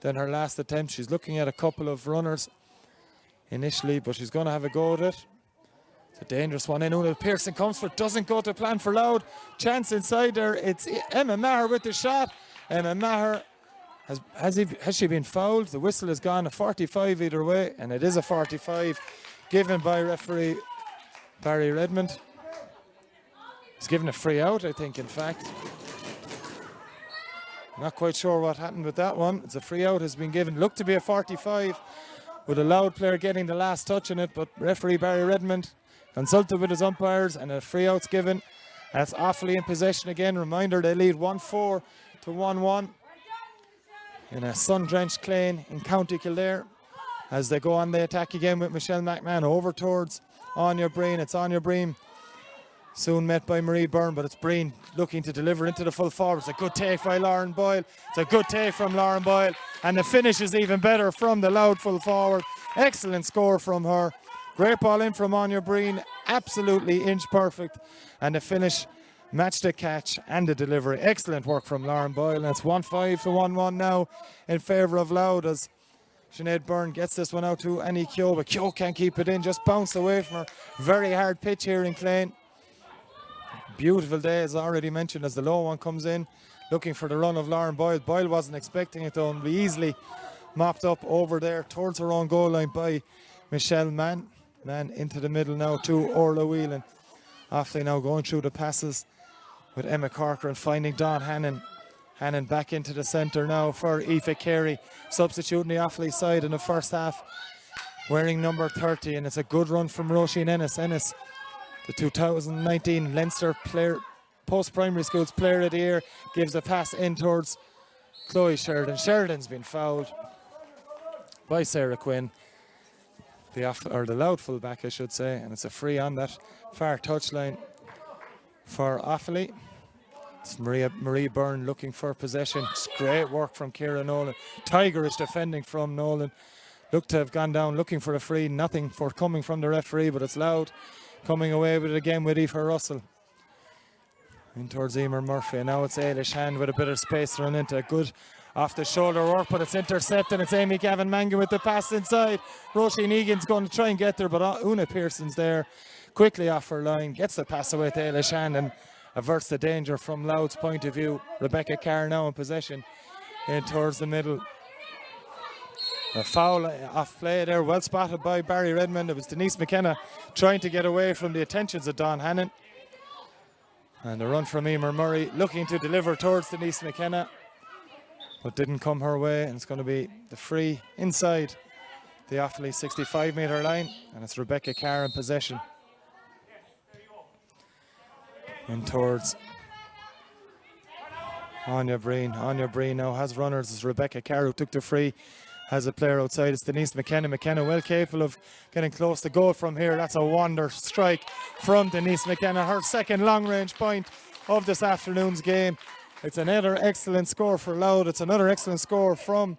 than her last attempt. She's looking at a couple of runners initially, but she's going to have a go at it. It's a dangerous one in. Una Pearson comes for it, doesn't go to plan for Louth. Chance inside there. It's Emma Maher with the shot. Emma Maher, has she been fouled? The whistle has gone a 45 either way, and it is a 45 given by referee Barry Redmond. He's given a free out, I think, in fact. Not quite sure what happened with that one. It's a free out has been given. Looked to be a 45 with a Louth player getting the last touch on it, but referee Barry Redmond consulted with his umpires and a free out's given. That's Offaly in possession again. Reminder, they lead 1-4 to 1-1 in a sun-drenched Clane in County Kildare. As they go on the attack again with Michelle McMahon over towards Anya Breen. It's Anya Breen, soon met by Marie Byrne, but it's Breen looking to deliver into the full forward. It's a good take by Lauren Boyle. It's a good take from Lauren Boyle, and the finish is even better from the Louth full forward. Excellent score from her. Great ball in from Anya Breen, absolutely inch perfect, and the finish matched the catch and the delivery. Excellent work from Lauren Boyle, and it's 1-5 to 1-1 now in favour of Louth as Sinead Byrne gets this one out to Annie Keogh, but Keogh can't keep it in, just bounced away from her. Very hard pitch here in Clane. Beautiful day, as I already mentioned, as the low one comes in, looking for the run of Lauren Boyle. Boyle wasn't expecting it though, and be easily mopped up over there towards her own goal line by Michelle Mann. Mann into the middle now to Orla Whelan. Offaly now going through the passes with Emma Corcoran finding Dawn Hannon. Hannon back into the centre now for Aoife Carey, substituting the Offaly side in the first half, wearing number 30, and it's a good run from Roisin Ennis. Ennis, the 2019 Leinster player, post-primary schools player of the year, gives a pass in towards Chloe Sheridan. Sheridan's been fouled by Sarah Quinn, the Louth fullback, I should say, and it's a free on that far touchline for Offaly. It's Marie Byrne looking for possession. It's great work from Ciara Nolan. Tigerish defending from Nolan. Looked to have gone down looking for a free. Nothing forthcoming from the referee, but it's Louth coming away with it again with Aoife Russell. In towards Emer Murphy. And now it's Ailish Hand with a bit of space to run into. A good off the shoulder work, but it's intercepted. It's Amy Gavin Mangan with the pass inside. Roisin Egan's going to try and get there, but Una Pearson's there. Quickly off her line. Gets the pass away to Ailish Hand and averts the danger from Louth's point of view. Rebecca Carr now in possession in towards the middle. A foul off play there, well spotted by Barry Redmond. It was Denise McKenna trying to get away from the attentions of Dawn Hannon. And the run from Emer Murray looking to deliver towards Denise McKenna, but didn't come her way, and it's going to be the free inside the Offaly 65-metre line, and it's Rebecca Carr in possession. In towards Anya Breen. Anya Breen now has runners. It's Rebecca Carr who took the free. Has a player outside. It's Denise McKenna. McKenna well capable of getting close to goal from here. That's a wonder strike from Denise McKenna. Her second long-range point of this afternoon's game. It's another excellent score for Louth. It's another excellent score from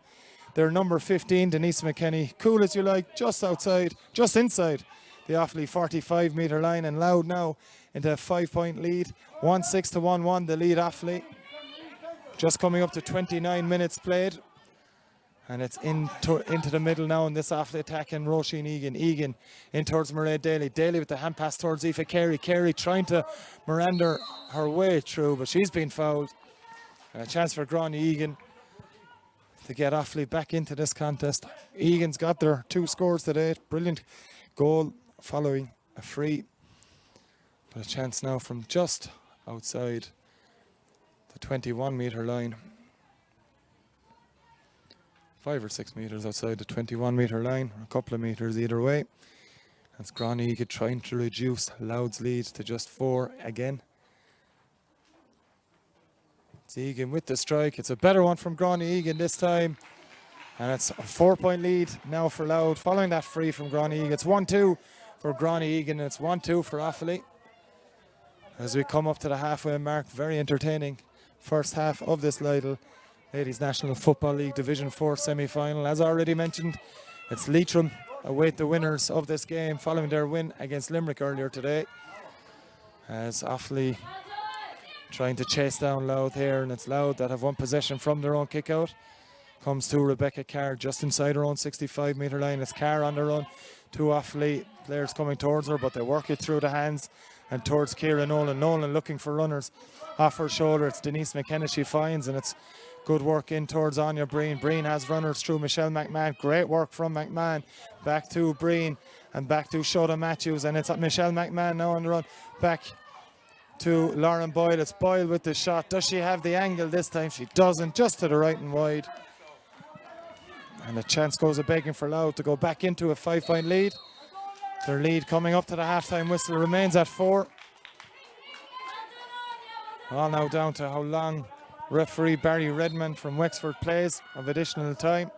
their number 15, Denise McKenna. Cool as you like, just outside, just inside the Offaly 45-metre line, and Louth now into a 5-point lead. 1-6 to 1-1, the lead Offaly. Just coming up to 29 minutes played. And it's into the middle now in this Offaly attack, and Roisin Egan. Egan in towards Mairead Daly. Daly with the hand pass towards Aoife Carey. Carey trying to Miranda her way through, but she's been fouled. A chance for Gráinne Egan to get Offaly back into this contest. Egan's got their 2 scores today. Brilliant goal following a free. But a chance now from just outside the 21-metre line. 5 or 6 metres outside the 21-metre line, or a couple of metres either way. That's Gráinne Egan trying to reduce Louth's lead to just 4 again. It's Egan with the strike. It's a better one from Gráinne Egan this time. And it's a 4-point lead now for Louth, following that free from Gráinne Egan. It's 1-2 for Gráinne Egan, and it's 1-2 for Offaly. As we come up to the halfway mark, very entertaining first half of this Lidl Ladies National Football League Division 4 semi-final. As already mentioned, it's Leitrim await the winners of this game following their win against Limerick earlier today. As Offaly trying to chase down Louth here, and it's Louth that have won possession from their own kick-out. Comes to Rebecca Carr just inside her own 65-metre line. It's Carr on the run to Offaly. players coming towards her, but they work it through the hands and towards Ciara Nolan. Nolan looking for runners off her shoulder. It's Denise McKenna she finds, and it's good work in towards Anya Breen. Breen has runners through Michelle McMahon. Great work from McMahon. Back to Breen and back to Shota Matthews, and it's Michelle McMahon now on the run. Back to Lauren Boyle. It's Boyle with the shot. Does she have the angle this time? She doesn't. Just to the right and wide. And the chance goes a begging for Louth to go back into a 5-point lead. Their lead coming up to the halftime whistle remains at 4. All now down to how long referee Barry Redmond from Wexford plays of additional time.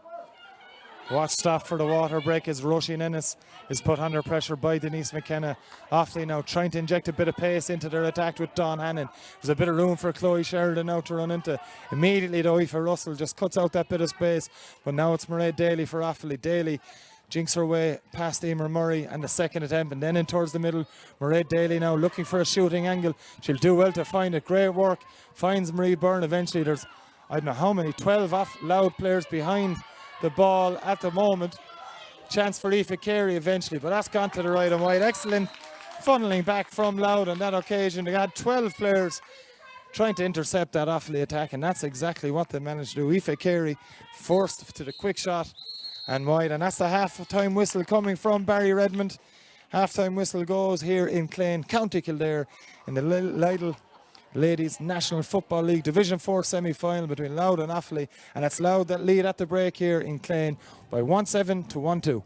Watch stop for the water break as Roisin Ennis is put under pressure by Denise McKenna. Offaly now trying to inject a bit of pace into their attack with Dawn Hannon. There's a bit of room for Chloe Sheridan now to run into. Immediately though, Aoife Russell just cuts out that bit of space. But now it's Mairead Daly for Offaly. Daly jinks her way past Emer Murray and the second attempt, and then in towards the middle. Mairead Daly now looking for a shooting angle. She'll do well to find it. Great work. Finds Marie Byrne eventually. There's, I don't know how many, 12 Louth players behind the ball at the moment. Chance for Aoife Carey eventually, but that's gone to the right and wide. Excellent funneling back from Louth on that occasion. They had 12 players trying to intercept that Offaly attack, and that's exactly what they managed to do. Aoife Carey forced to the quick shot and wide, and that's the half-time whistle coming from Barry Redmond. Half-time whistle goes here in Clane, County Kildare, in the Lidl Ladies National Football League Division 4 semi-final between Louth and Offaly, and it's Louth that lead at the break here in Clane by 1-7 to 1-2.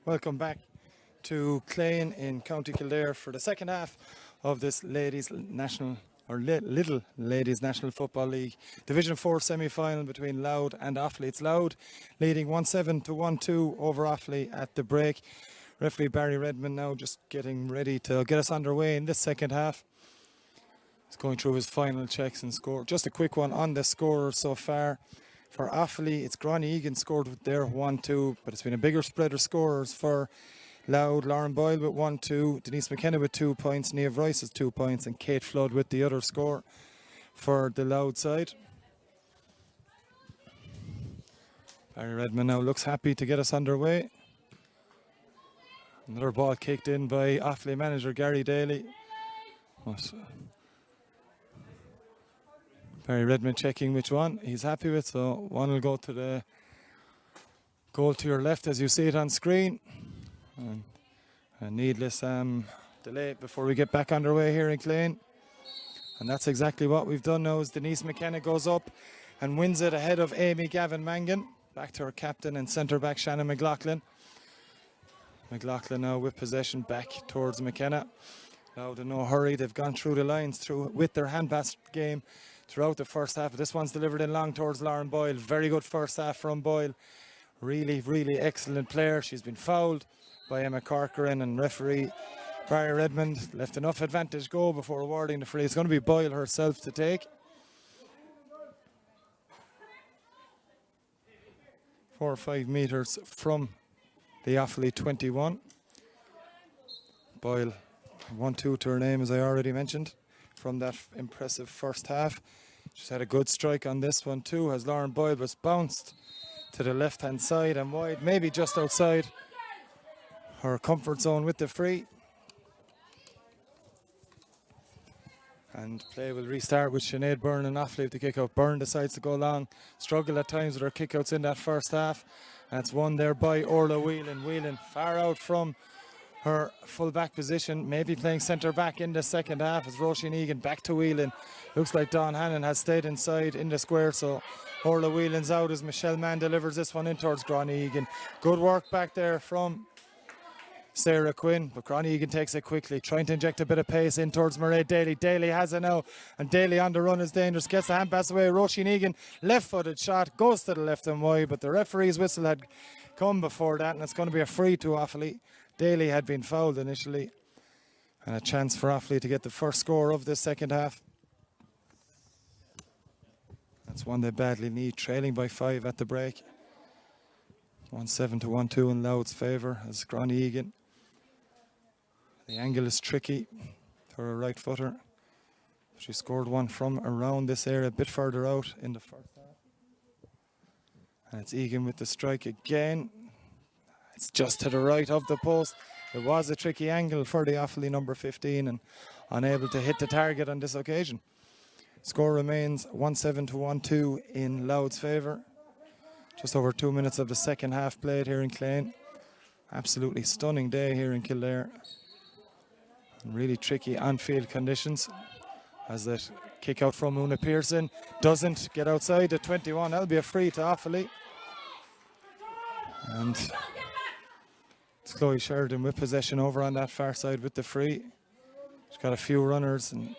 Welcome back to Clane in County Kildare for the second half of this Lidl Ladies National Football League Division 4 semi-final between Louth and Offaly. It's Louth leading 1-7 to 1-2 over Offaly at the break. Referee Barry Redmond now just getting ready to get us underway in this second half. He's going through his final checks and score. Just a quick one on the scorers so far. For Offaly, it's Granny Egan scored with their 1-2, but it's been a bigger spread of scorers for Louth. Lauren Boyle with 1-2, Denise McKenna with 2 points, Niamh Rice has 2 points, and Kate Flood with the other score for the Louth side. Barry Redmond now looks happy to get us underway. Another ball kicked in by Offaly manager Gary Daly. Barry Redmond checking which one he's happy with, so one will go to the goal to your left as you see it on screen. And a needless delay before we get back underway here in Clane. And that's exactly what we've done now, as Denise McKenna goes up and wins it ahead of Amy Gavin Mangan. Back to her captain and centre back Shannon McLaughlin. McLaughlin now with possession back towards McKenna. Louth in no hurry, they've gone through the lines with their hand pass game throughout the first half. This one's delivered in long towards Lauren Boyle. Very good first half from Boyle. Really excellent player. She's been fouled by Emma Corcoran, and referee Barry Redmond left enough advantage go before awarding the free. It's going to be Boyle herself to take. 4 or 5 metres from the Offaly 21. Boyle 1-2 to her name, as I already mentioned, from that impressive first half. She's had a good strike on this one too, as Lauren Boyle was bounced to the left hand side and wide, maybe just outside her comfort zone with the free. And play will restart with Sinead Byrne and Offaly with the kick out. Byrne decides to go long, struggled at times with her kick outs in that first half. And it's won there by Orla Whelan. Whelan far out from her full back position, maybe playing centre back in the second half, as Roisin Egan back to Whelan. Looks like Dawn Hannon has stayed inside in the square, so Orla Whelan's out as Michelle Mann delivers this one in towards Granny Egan. Good work back there from Sarah Quinn, but Granny Egan takes it quickly, trying to inject a bit of pace in towards Mairead Daly. Daly has it now, and Daly on the run is dangerous, gets the hand pass away. Roisin Egan, left-footed shot, goes to the left and wide, but the referee's whistle had come before that, and it's going to be a free to Offaly. Daly had been fouled initially, and a chance for Offaly to get the first score of this second half. That's one they badly need, trailing by 5 at the break. 1-7 to 1-2 in Louth's favour as Granny Egan. The angle is tricky for a right footer. She scored one from around this area, a bit further out in the first half. And it's Egan with the strike again. It's just to the right of the post. It was a tricky angle for the Offaly number 15 and unable to hit the target on this occasion. Score remains 1-7 to 1-2 in Louth's favour. Just over 2 minutes of the second half played here in Clane. Absolutely stunning day here in Kildare. Really tricky on-field conditions, as that kick out from Una Pearson doesn't get outside the 21. That'll be a free to Offaly. And it's Chloe Sheridan with possession over on that far side with the free. She's got a few runners, and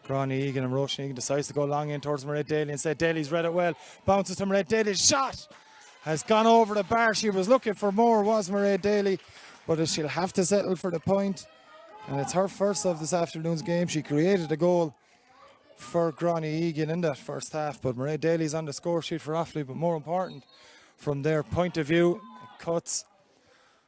Granny Egan and Roisin Egan decides to go long in towards Mairead Daly. Instead, Daly's read it well, bounces to Mairead Daly's shot has gone over the bar. She was looking for more, was Mairead Daly, but she'll have to settle for the point. And it's her first of this afternoon's game. She created a goal for Granny Egan in that first half, but Mairead Daly's on the score sheet for Offaly. But more important, from their point of view, it cuts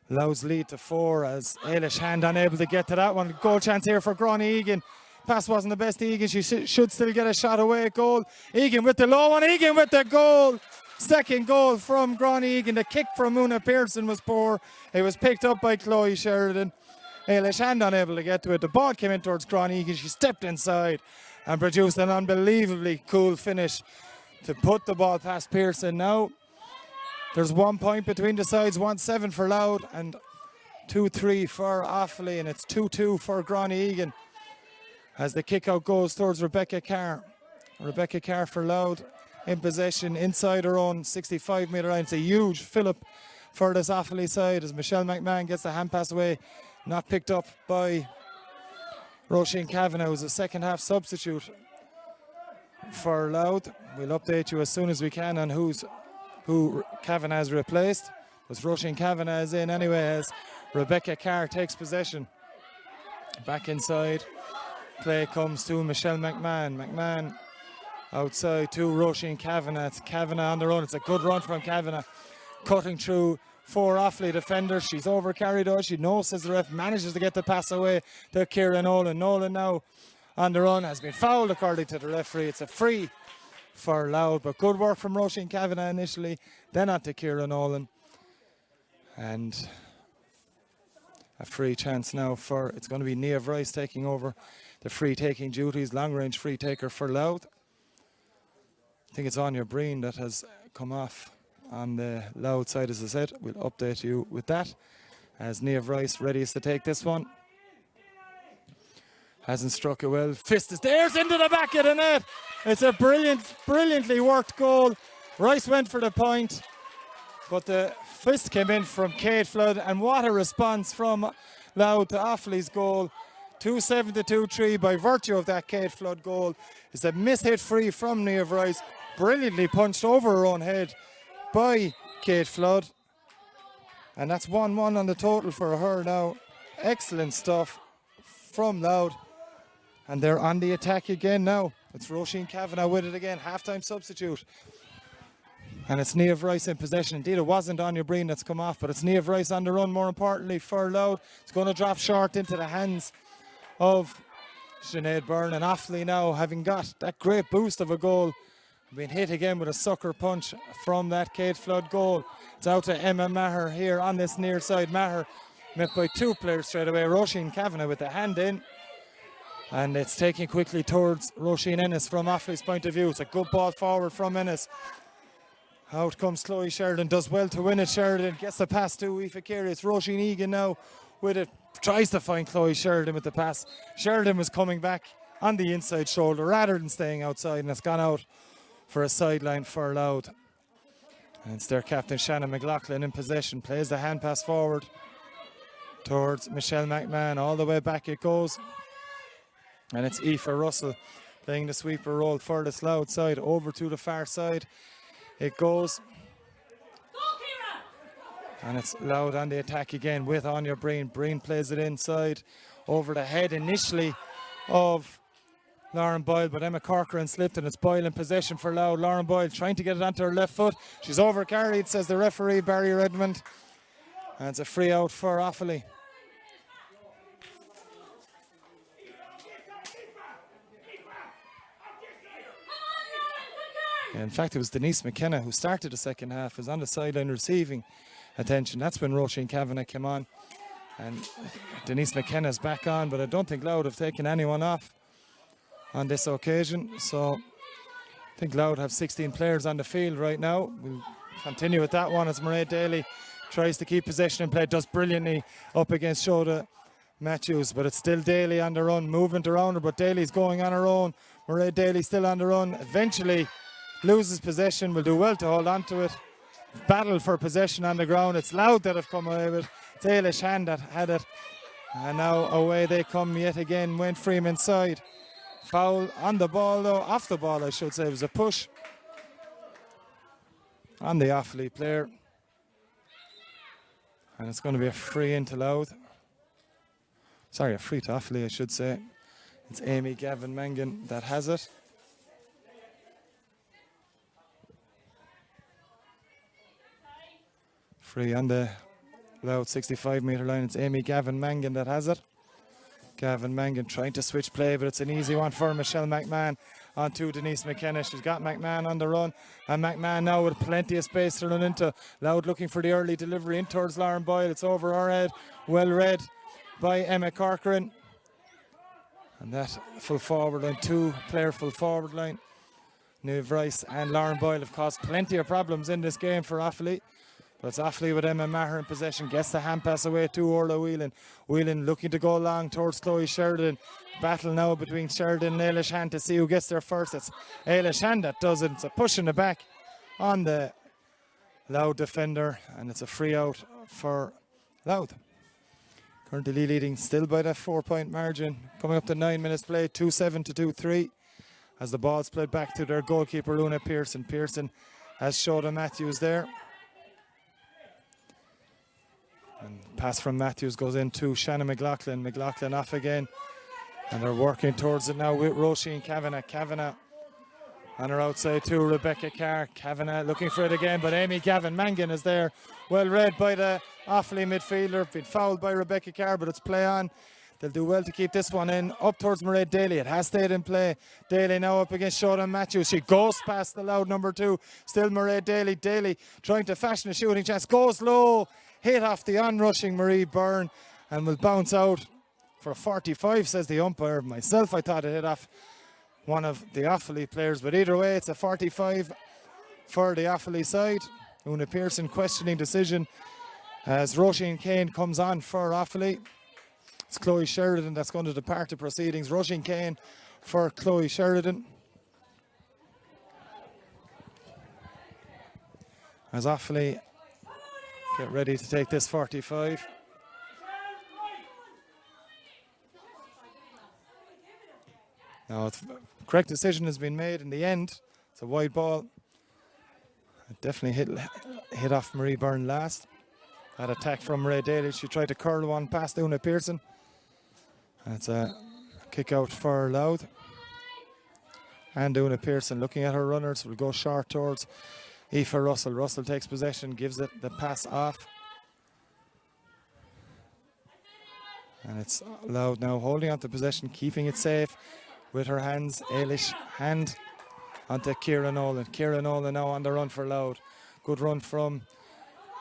Louth's lead to 4 as Eilish Hand unable to get to that one. Goal chance here for Granny Egan. Pass wasn't the best to Egan. She should still get a shot away at goal. Egan with the low one. Egan with the goal. Second goal from Granny Egan. The kick from Una Pearson was poor. It was picked up by Chloe Sheridan. Eilish Hand unable to get to it. The ball came in towards Granny Egan. She stepped inside and produced an unbelievably cool finish to put the ball past Pearson. Now there's 1 point between the sides. 1-7 for Louth and 2-3 for Offaly, and it's 2-2 for Granny Egan as the kick out goes towards Rebecca Carr. Rebecca Carr for Louth in possession inside her own 65-metre line. It's a huge fillip for this Offaly side as Michelle McMahon gets the hand pass away, not picked up by Roisin Kavanagh, who's a second half substitute for Louth. We'll update you as soon as we can on who Kavanagh has replaced. But Roisin Kavanagh is in anyway as Rebecca Carr takes possession. Back inside. Play comes to Michelle McMahon. McMahon outside to Roisin Kavanagh. It's Kavanagh on the run. It's a good run from Kavanagh. Cutting through 4 Offaly defenders. She's over carried out. She knows as the ref manages to get the pass away to Ciara Nolan. Nolan now on the run has been fouled according to the referee. It's a free for Louth, but good work from Roisin Kavanagh initially, then on to Ciara Nolan. And a free chance now for, it's going to be Niamh Rice taking over the free taking duties, long range free taker for Louth. I think it's Anya Breen that has come off on the Louth side, as I said. We'll update you with that as Niamh Rice ready to take this one. Hasn't struck it well. Fist is there, into the back of the net. It's a brilliantly worked goal. Rice went for the point, but the fist came in from Kate Flood, and what a response from Louth to Offaly's goal. 2-7 to 2-3 by virtue of that Kate Flood goal. It's a mishit free from Niamh Rice, brilliantly punched over her own head by Kate Flood. And that's 1-1 on the total for her now. Excellent stuff from Louth. And they're on the attack again now. It's Roisin Kavanagh with it again, half-time substitute. And it's Niamh Rice in possession. Indeed, it wasn't Anya Breen that's come off, but it's Niamh Rice on the run, more importantly, for Louth. It's going to drop short into the hands of Sinead Byrne. And Offaly now, having got that great boost of a goal, being hit again with a sucker punch from that Kate Flood goal. It's out to Emma Maher here on this near side. Maher met by 2 players straight away. Roisin Kavanagh with the hand in. And it's taken quickly towards Roisin Ennis from Offaly's point of view. It's a good ball forward from Ennis. Out comes Chloe Sheridan, does well to win it. Sheridan gets the pass to Aoife Carey. It's Roisin Egan now with it. Tries to find Chloe Sheridan with the pass. Sheridan was coming back on the inside shoulder rather than staying outside, and it's gone out for a sideline for Louth. And it's their captain Shannon McLaughlin in possession. Plays the hand pass forward towards Michelle McMahon. All the way back it goes. And it's Aoife Russell playing the sweeper role for this Louth side. Over to the far side it goes. And it's Louth on the attack again with Anya Breen. Breen plays it inside over the head initially of Lauren Boyle, but Emma Corcoran slipped, and it's Boyle in possession for Louth. Lauren Boyle trying to get it onto her left foot. She's overcarried, says the referee, Barry Redmond. And it's a free out for Offaly. In fact, it was Denise McKenna who started the second half, was on the sideline receiving attention. That's when Roisin Kavanagh came on. And Denise McKenna's back on, but I don't think Louth have taken anyone off on this occasion. So I think Louth have 16 players on the field right now. We'll continue with that one as Mairead Daly tries to keep possession and play. Does brilliantly up against Shoda Matthews, but it's still Daly on the run, movement around her, but Daly's going on her own. Mairead Daly still on the run. Eventually loses possession, will do well to hold on to it. Battle for possession on the ground. It's Louth that have come away with it. It's Ailish Hand that had it. And now away they come yet again. Went Freeman side. Foul on the ball though, off the ball I should say. It was a push on the Offaly player. And it's going to be a free into Louth. Sorry, a free to Offaly I should say. It's Amy Gavin Mangan that has it. Free on the Louth 65-metre line. It's Amy Gavin Mangan that has it. Gavin Mangan trying to switch play, but it's an easy one for Michelle McMahon onto Denise McKenna. She's got McMahon on the run, and McMahon now with plenty of space to run into. Louth looking for the early delivery in towards Lauren Boyle. It's over her head. Well read by Emma Corcoran. And that full forward line, 2-player full forward line. Niamh Rice and Lauren Boyle have caused plenty of problems in this game for Offaly. But it's Offaly with Emma Maher in possession. Gets the hand pass away to Orla Whelan. Whelan looking to go long towards Chloe Sheridan. Battle now between Sheridan and Ailish Hand to see who gets there first. It's Ailish Hand that does it. It's a push in the back on the Louth defender, and it's a free out for Louth. Currently leading still by that 4-point margin. Coming up to 9 minutes played, 2-7 to 2-3. As the ball's played back to their goalkeeper, Luna Pearson. Pearson has Shoda Matthews there. And pass from Matthews goes into Shannon McLaughlin. McLaughlin off again. And they're working towards it now with Roisin Kavanagh. Kavanagh on her outside too, Rebecca Carr. Kavanagh looking for it again, but Amy Gavin Mangan is there. Well read by the Offaly midfielder. Been fouled by Rebecca Carr, but it's play on. They'll do well to keep this one in. Up towards Mairead Daly. It has stayed in play. Daly now up against Shoda Matthews. She goes past the Louth number 2. Still Mairead Daly. Daly trying to fashion a shooting chance. Goes low. Hit off the onrushing Marie Byrne and will bounce out for a 45, says the umpire. Myself, I thought it hit off one of the Offaly players, but either way, it's a 45 for the Offaly side. Una Pearson questioning decision as Roisin Kane comes on for Offaly. It's Chloe Sheridan that's going to depart the proceedings. Roisin Kane for Chloe Sheridan. As Offaly get ready to take this 45. Now, correct decision has been made in the end. It's a wide ball. It definitely hit off Marie Byrne last. That attack from Ray Daly. She tried to curl one past Una Pearson. And it's a kick out for Louth. And Una Pearson looking at her runners will go short towards Aoife Russell. Russell takes possession, gives it the pass off. And it's Louth now holding on to possession, keeping it safe with her hands. Eilish hand onto Ciara Nolan. Ciara Nolan now on the run for Louth. Good run from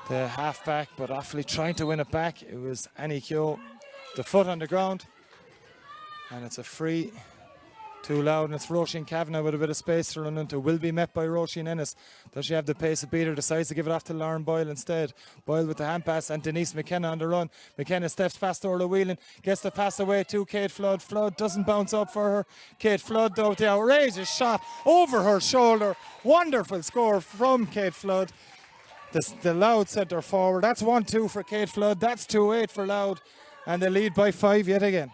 the half-back, but Offaly trying to win it back. It was Annie Keogh, the foot on the ground. And it's a free to Louth, and it's Roisin Kavanagh with a bit of space to run into. Will be met by Roisin Ennis. Does she have the pace to beat her? Decides to give it off to Lauren Boyle instead. Boyle with the hand pass and Denise McKenna on the run. McKenna steps past Orla Whelan, gets the pass away to Kate Flood. Flood doesn't bounce up for her. Kate Flood though, the outrageous shot over her shoulder. Wonderful score from Kate Flood. The Louth centre forward. That's 1-2 for Kate Flood. That's 2-8 for Louth. And they lead by 5 yet again.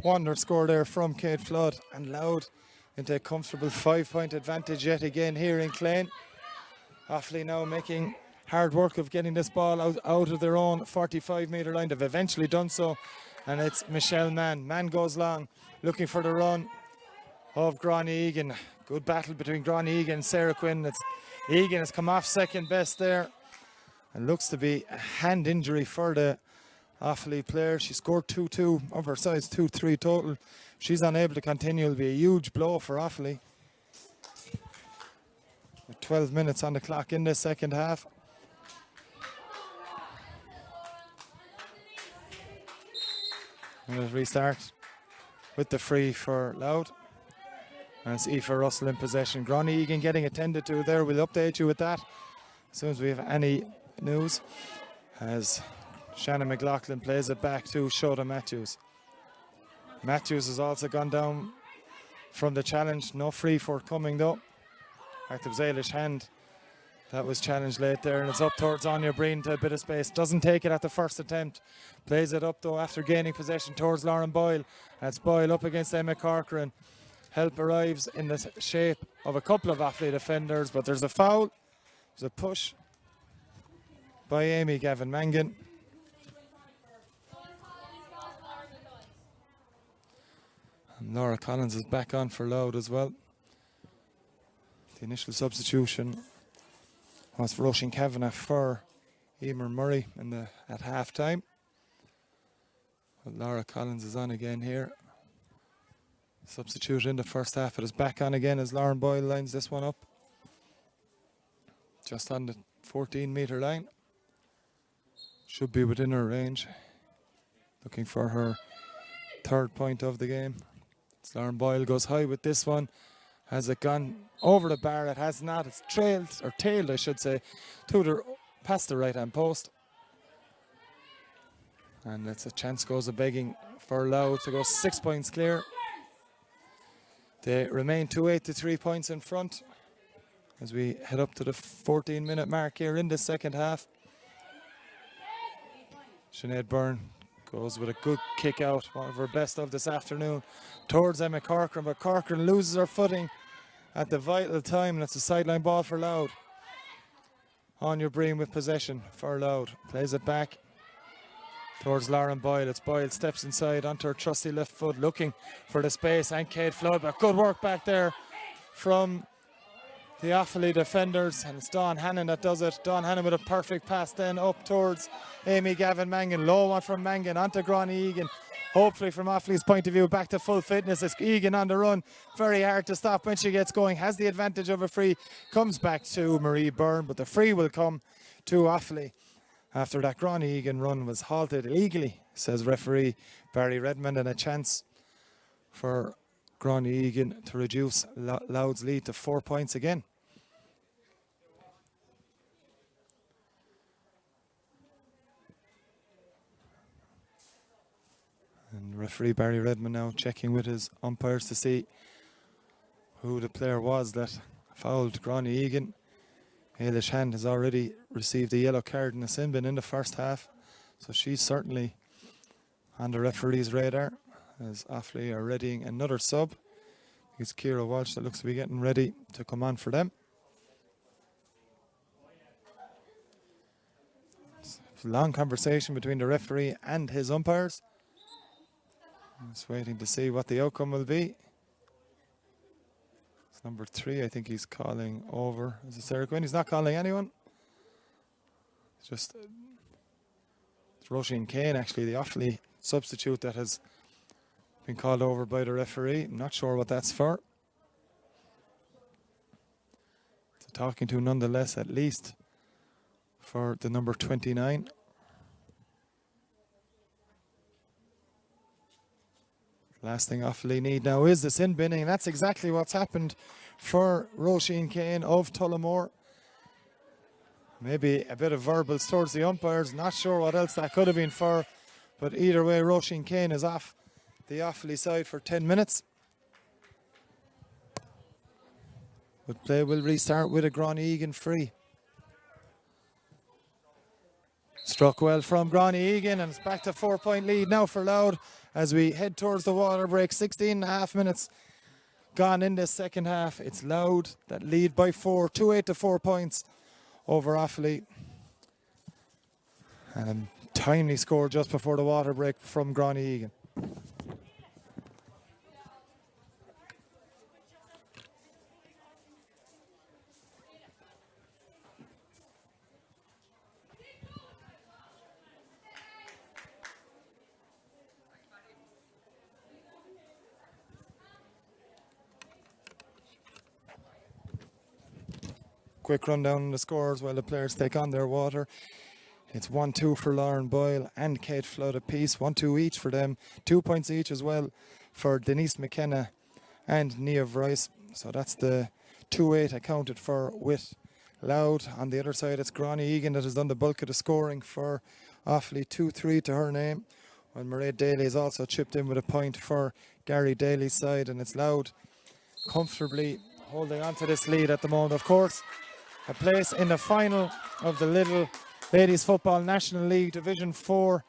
Wonder score there from Kate Flood, and Louth into a comfortable 5-point advantage yet again here in Clane. Offaly now making hard work of getting this ball out of their own 45-metre line. They've eventually done so, and it's Michelle Mann. Mann goes long, looking for the run of Gráinne Egan. Good battle between Gráinne Egan and Sarah Quinn. Egan has come off second best there, and looks to be a hand injury for the Offaly player. She scored 2-2 of her size, 2-3 total. If she's unable to continue, it'll be a huge blow for Offaly. With 12 minutes on the clock in this second half. And we'll restart with the free for Louth. And it's Aoife Russell in possession. Gráinne Egan getting attended to there. We'll update you with that as soon as we have any news. As Shannon McLaughlin plays it back to Shoda Matthews. Matthews has also gone down from the challenge. No free forthcoming though. Active Eilish hand. That was challenged late there, and it's up towards Anya Breen to a bit of space. Doesn't take it at the first attempt. Plays it up though after gaining possession towards Lauren Boyle. That's Boyle up against Emma Corcoran. Help arrives in the shape of a couple of Offaly defenders, but there's a foul. There's a push by Amy Gavin Mangan. And Laura Collins is back on for Louth as well. The initial substitution was Roisin Kavanagh for Emer Murray at half time. But Laura Collins is on again here. Substitute in the first half. It is back on again as Lauren Boyle lines this one up. Just on the 14-metre line. Should be within her range. Looking for her third point of the game. Lauren Boyle goes high with this one. Has it gone over the bar? It has not. It's tailed, I should say, past the right-hand post. And it's a chance goes a begging for Louth to go 6 points clear. They remain 2-8 to 3 points in front as we head up to the 14-minute mark here in the second half. Sinead Byrne goes with a good kick out, one of her best of this afternoon, towards Emma Corcoran, but Corcoran loses her footing at the vital time, and it's a sideline ball for Louth. Anya Breen with possession for Louth, plays it back towards Lauren Boyle. It's Boyle steps inside onto her trusty left foot, looking for the space, and Kate Flood, but good work back there from the Offaly defenders, and it's Dawn Hannon that does it. Dawn Hannon with a perfect pass then up towards Amy Gavin Mangan. Low one from Mangan onto Gráinne Egan. Hopefully from Offaly's point of view, back to full fitness. It's Egan on the run. Very hard to stop when she gets going. Has the advantage of a free. Comes back to Marie Byrne, but the free will come to Offaly. After that Gráinne Egan run was halted illegally, says referee Barry Redmond, and a chance for Gráinne Egan to reduce Louth's lead to 4 points again. And referee Barry Redmond now checking with his umpires to see who the player was that fouled Gráinne Egan. Ailish Hand has already received a yellow card in the sin bin in the first half, so she's certainly on the referee's radar as Offaly are readying another sub. It's Ciara Walsh that looks to be getting ready to come on for them. It's a long conversation between the referee and his umpires. Just waiting to see what the outcome will be. It's number 3, I think he's calling over. Is it Sarah Quinn? He's not calling anyone. It's just it's Roisin Kane, actually, the Offaly substitute that has been called over by the referee. I'm not sure what that's for. So talking to nonetheless, at least for the number 29. Last thing Offaly need now is the sin binning, and that's exactly what's happened for Roisin Kane of Tullamore. Maybe a bit of verbals towards the umpires, not sure what else that could have been for, but either way Roisin Kane is off the Offaly side for 10 minutes. But play will restart with a Gráinne Egan free. Struck well from Gráinne Egan, and it's back to 4-point lead now for Louth as we head towards the water break. 16.5 minutes gone in this second half. It's Louth that lead by 4, 2-8 to 4 points over Offaly. And a timely score just before the water break from Gráinne Egan. Quick rundown on the scores while the players take on their water. It's 1-2 for Lauren Boyle and Kate Flood apiece. 1-2 each for them. 2 points each as well for Denise McKenna and Niamh Rice. So that's the 2-8 accounted for with Louth. On the other side, it's Gráinne Egan that has done the bulk of the scoring for Offaly. 2-3 to her name. While Mairead Daly has also chipped in with a point for Gary Daly's side. And it's Louth comfortably holding on to this lead at the moment. Of course, a place in the final of the Lidl Ladies Football National League Division 4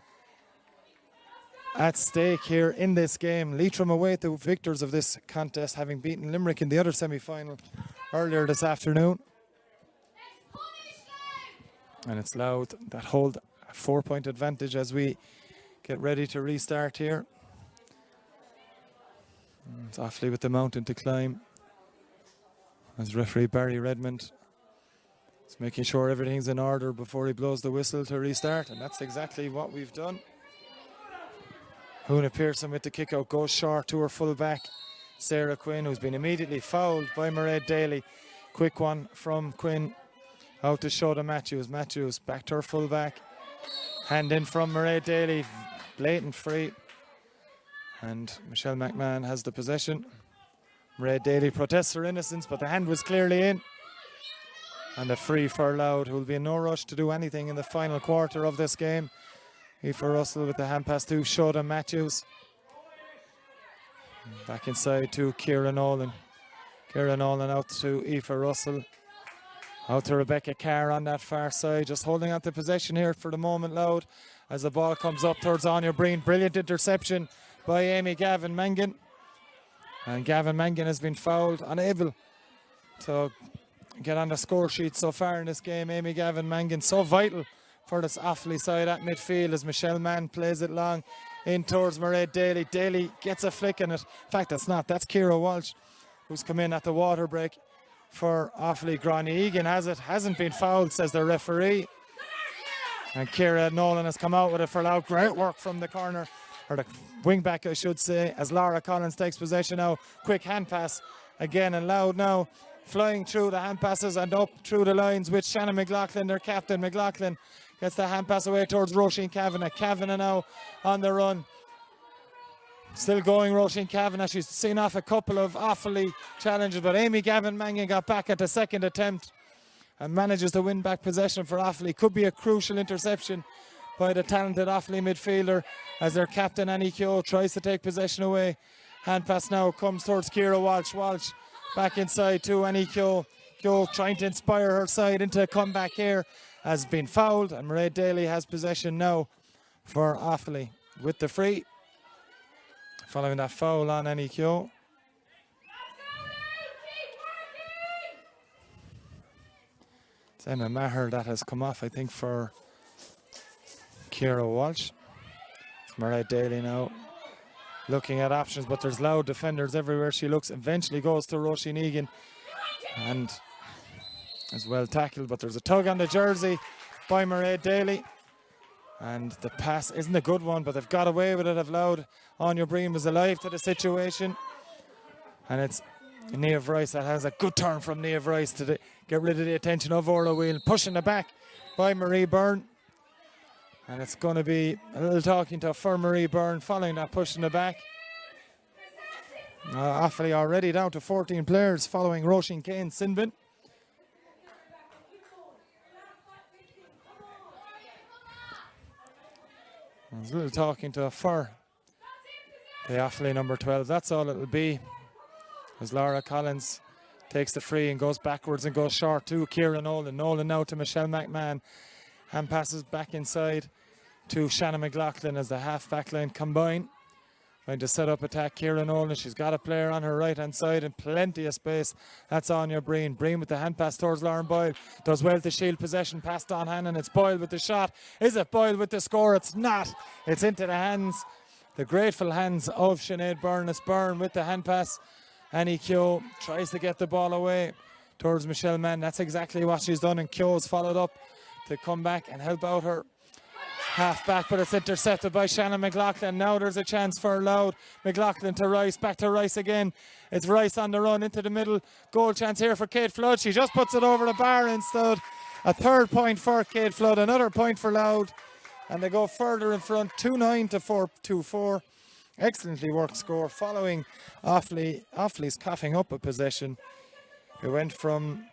at stake here in this game. Leitrim await the victors of this contest, having beaten Limerick in the other semi-final earlier this afternoon. And it's Louth that hold a 4-point advantage as we get ready to restart here. It's Offaly with the mountain to climb as referee Barry Redmond is making sure everything's in order before he blows the whistle to restart, and that's exactly what we've done. Huna Pearson with the kick out goes short to her full back Sarah Quinn, who's been immediately fouled by Mairead Daly. Quick one from Quinn out to Shoda Matthews. Matthews back to her full back. Hand in from Mairead Daly. Blatant free. And Michelle McMahon has the possession. Mairead Daly protests her innocence, but the hand was clearly in. And a free for Louth, who will be in no rush to do anything in the final quarter of this game. Aoife Russell with the hand pass to Shoda Matthews. Back inside to Ciara Nolan. Ciara Nolan out to Aoife Russell. Out to Rebecca Carr on that far side. Just holding on to possession here for the moment, Louth. As the ball comes up towards Anya Breen. Brilliant interception by Amy Gavin Mangan. And Gavin Mangan has been fouled, unable to get on the score sheet so far in this game. Amy Gavin Mangan, so vital for this Offaly side at midfield as Michelle Mann plays it long in towards Mairead Daly. Daly gets a flick in it. In fact, that's Ciara Walsh, who's come in at the water break for Offaly. Gráinne Egan has it. Hasn't been fouled, says the referee. And Ciara Nolan has come out with it for Louth. Great work from the corner, or the wing back I should say, as Laura Collins takes possession now. Quick hand pass again, and Louth now flying through the hand passes and up through the lines with Shannon McLaughlin, their captain. McLaughlin gets the hand pass away towards Roisin Kavanagh. Kavanagh now on the run. Still going, Roisin Kavanagh. She's seen off a couple of Offaly challenges, but Amy Gavin Mangan got back at the second attempt and manages to win back possession for Offaly. Could be a crucial interception by the talented Offaly midfielder as their captain Annie Keogh tries to take possession away. Hand pass now comes towards Ciara Walsh. Walsh back inside to Annie Keogh. Keogh trying to inspire her side into a comeback here. Has been fouled, and Mairead Daly has possession now for Offaly with the free. Following that foul on Annie Keogh. It's Emma Maher that has come off, I think, for Ciara Walsh. It's Mairead Daly now looking at options, but there's Louth defenders everywhere she looks. Eventually goes to Roisin Egan and is well tackled, but there's a tug on the jersey by Mairead Daly. And the pass isn't a good one, but they've got away with it of Louth. Anya Breen was alive to the situation. And it's Niamh Rice that has a good turn from Niamh Rice to get rid of the attention of Orla Whelan. Pushing it back by Marie Byrne. And it's going to be a little talking to for Marie Byrne following that pushing it back. Offaly already down to 14 players following Roisin Kane's sin bin. There's a little talking to for the Offaly number 12. That's all it'll be. As Laura Collins takes the free and goes backwards and goes short to Ciara Nolan. Nolan now to Michelle McMahon. Hand passes back inside to Shannon McLaughlin as the half-back line combine. Trying to set up attack, Ciara Nolan. She's got a player on her right-hand side and plenty of space. That's Anya Breen. Breen with the hand pass towards Lauren Boyle. Does well to shield possession. Passed on Hannon. It's Boyle with the shot. Is it Boyle with the score? It's not. It's into the hands, the grateful hands of Sinead Byrne. It's Byrne with the hand pass. Annie Keogh tries to get the ball away towards Michelle Mann. That's exactly what she's done, and Keogh's followed up to come back and help out her half back, but it's intercepted by Shannon McLaughlin. Now there's a chance for Louth. McLaughlin to Rice, back to Rice again. It's Rice on the run into the middle. Goal chance here for Kate Flood. She just puts it over the bar instead. A third point for Kate Flood, another point for Louth, and they go further in front, 2-9 to 4-2-4. Excellently worked score following Offaly's coughing up a possession. It went from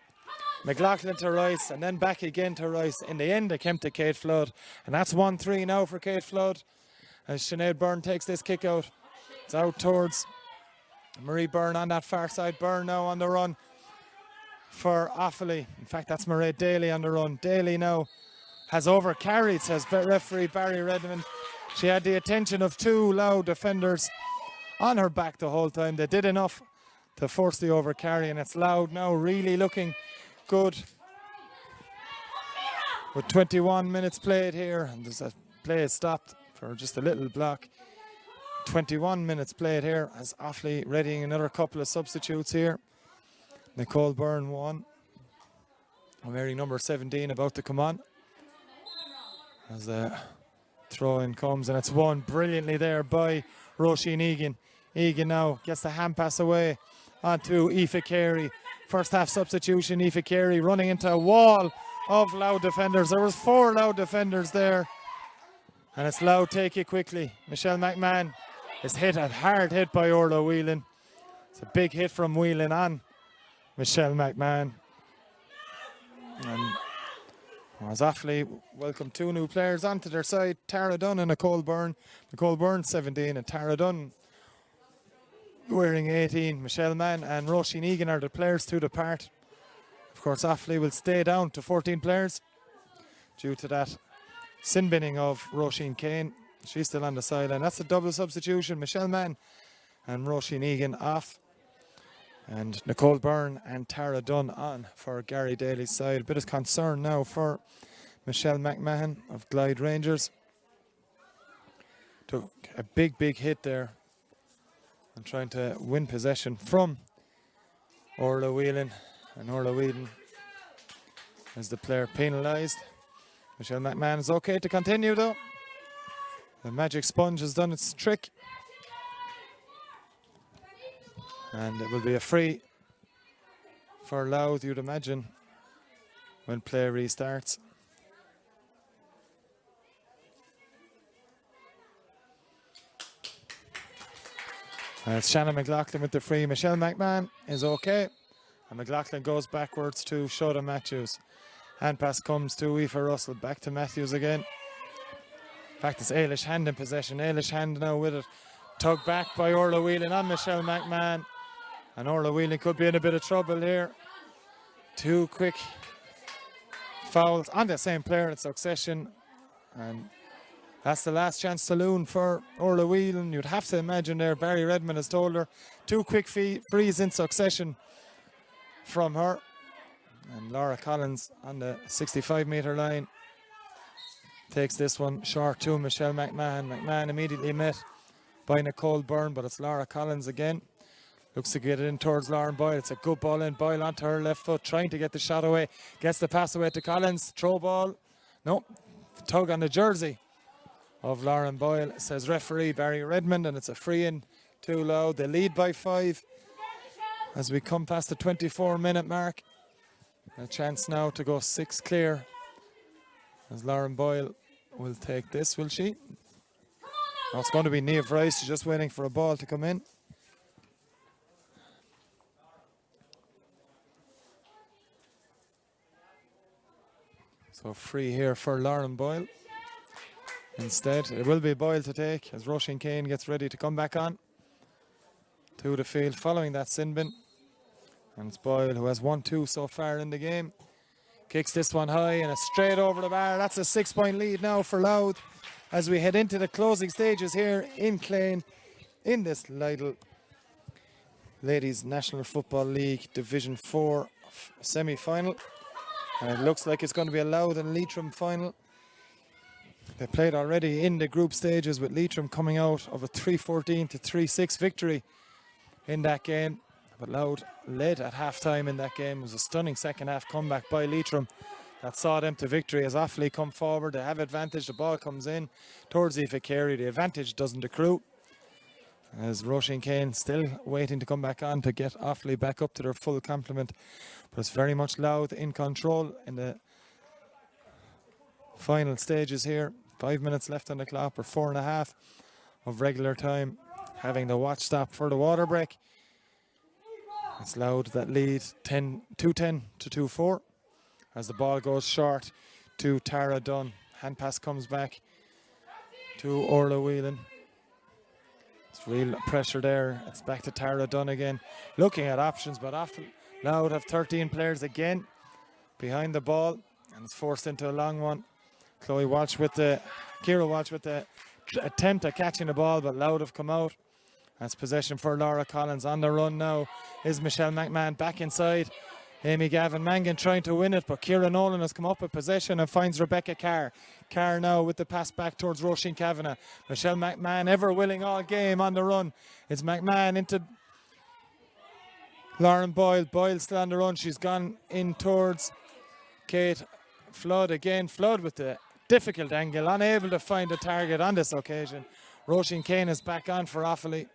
McLaughlin to Rice and then back again to Rice. In the end, it came to Kate Flood, and that's 1-3 now for Kate Flood as Sinead Byrne takes this kick out. It's out towards Marie Byrne on that far side. Byrne now on the run for Offaly. In fact, that's Mairead Daly on the run. Daly now has overcarried, says referee Barry Redmond. She had the attention of two Louth defenders on her back the whole time. They did enough to force the overcarry, and it's Louth now really looking good. With 21 minutes played here, and there's a play stopped for just a little block. 21 minutes played here as Offaly readying another couple of substitutes here. Nicole Byrne one. Wearing number 17 about to come on. As the throw in comes, and it's won brilliantly there by Roisin Egan. Egan now gets the hand pass away onto Aoife Carey. First half substitution, Aoife Carey running into a wall of Louth defenders. There was 4 Louth defenders there. And it's Louth take it quickly. Michelle McMahon is hit, a hard hit by Orla Whelan. It's a big hit from Whelan on Michelle McMahon. And as Offaly welcome 2 new players onto their side, Tara Dunn and Nicole Byrne. Nicole Byrne 17 and Tara Dunn wearing 18. Michelle Mann and Roisin Egan are the players to depart. Of course, Offaly will stay down to 14 players due to that sin binning of Roisin Kane. She's still on the sideline. That's a double substitution. Michelle Mann and Roisin Egan off. And Nicole Byrne and Tara Dunn on for Gary Daly's side. A bit of concern now for Michelle McMahon of Glyde Rangers. Took a big hit there and trying to win possession from Orla Whelan. And Orla Whelan is the player penalised. Michelle McMahon is okay to continue though. The magic sponge has done its trick. And it will be a free for Louth, you'd imagine, when play restarts. It's Shannon McLaughlin with the free. Michelle McMahon is okay. And McLaughlin goes backwards to Shoda Matthews. Hand pass comes to Aoife Russell. Back to Matthews again. In fact, it's Ailish Hand in possession. Ailish Hand now with it. Tugged back by Orla Whelan on Michelle McMahon. And Orla Whelan could be in a bit of trouble here. Two quick fouls on the same player in succession. And that's the last chance saloon for Orla Whelan. You'd have to imagine there Barry Redmond has told her. Two quick frees in succession from her. And Laura Collins on the 65-metre line takes this one short to Michelle McMahon. McMahon immediately met by Nicole Byrne, but it's Laura Collins again. Looks to get it in towards Lauren Boyle. It's a good ball in. Boyle onto her left foot, trying to get the shot away. Gets the pass away to Collins. Throw ball. No. Tug on the jersey of Lauren Boyle, says referee Barry Redmond, and it's a free in to Louth. They lead by 5 as we come past the 24-minute mark. A chance now to go 6 clear as Lauren Boyle will take this, will she? Oh, it's going to be Niamh Rice. She's just waiting for a ball to come in. So free here for Lauren Boyle. Instead, it will be Boyle to take as Roisin Kane gets ready to come back on to the field following that sin bin. And it's Boyle who has 1-2 so far in the game. Kicks this one high and it's straight over the bar. That's a 6-point lead now for Louth as we head into the closing stages here in Clane in this Lidl Ladies National Football League Division 4 semi-final. And it looks like it's going to be a Louth and Leitrim final. They played already in the group stages with Leitrim coming out of a 3-14 to 3-6 victory in that game. But Louth led at half-time in that game. It was a stunning second-half comeback by Leitrim that saw them to victory as Offaly come forward. They have advantage. The ball comes in towards Aoife Carey. The advantage doesn't accrue as Roisin Kane still waiting to come back on to get Offaly back up to their full complement. But it's very much Louth in control in the final stages here. 5 minutes left on the clock, or 4.5 of regular time, having the watch stop for the water break. It's Louth that lead 2-10 to 2-4 as the ball goes short to Tara Dunn. Hand pass comes back to Orla Whelan. It's real pressure there. It's back to Tara Dunn again. Looking at options, but often Louth have 13 players again behind the ball, and it's forced into a long one. Kira Walsh with the attempt at catching the ball, but Louth have come out. That's possession for Laura Collins. On the run now is Michelle McMahon back inside. Amy Gavin Mangan trying to win it, but Ciara Nolan has come up with possession and finds Rebecca Carr. Carr now with the pass back towards Roisin Kavanagh. Michelle McMahon ever willing all game on the run. It's McMahon into Lauren Boyle. Boyle still on the run. She's gone in towards Kate Flood again. Flood with the difficult angle, unable to find a target on this occasion. Roisin Kane is back on for Offaly.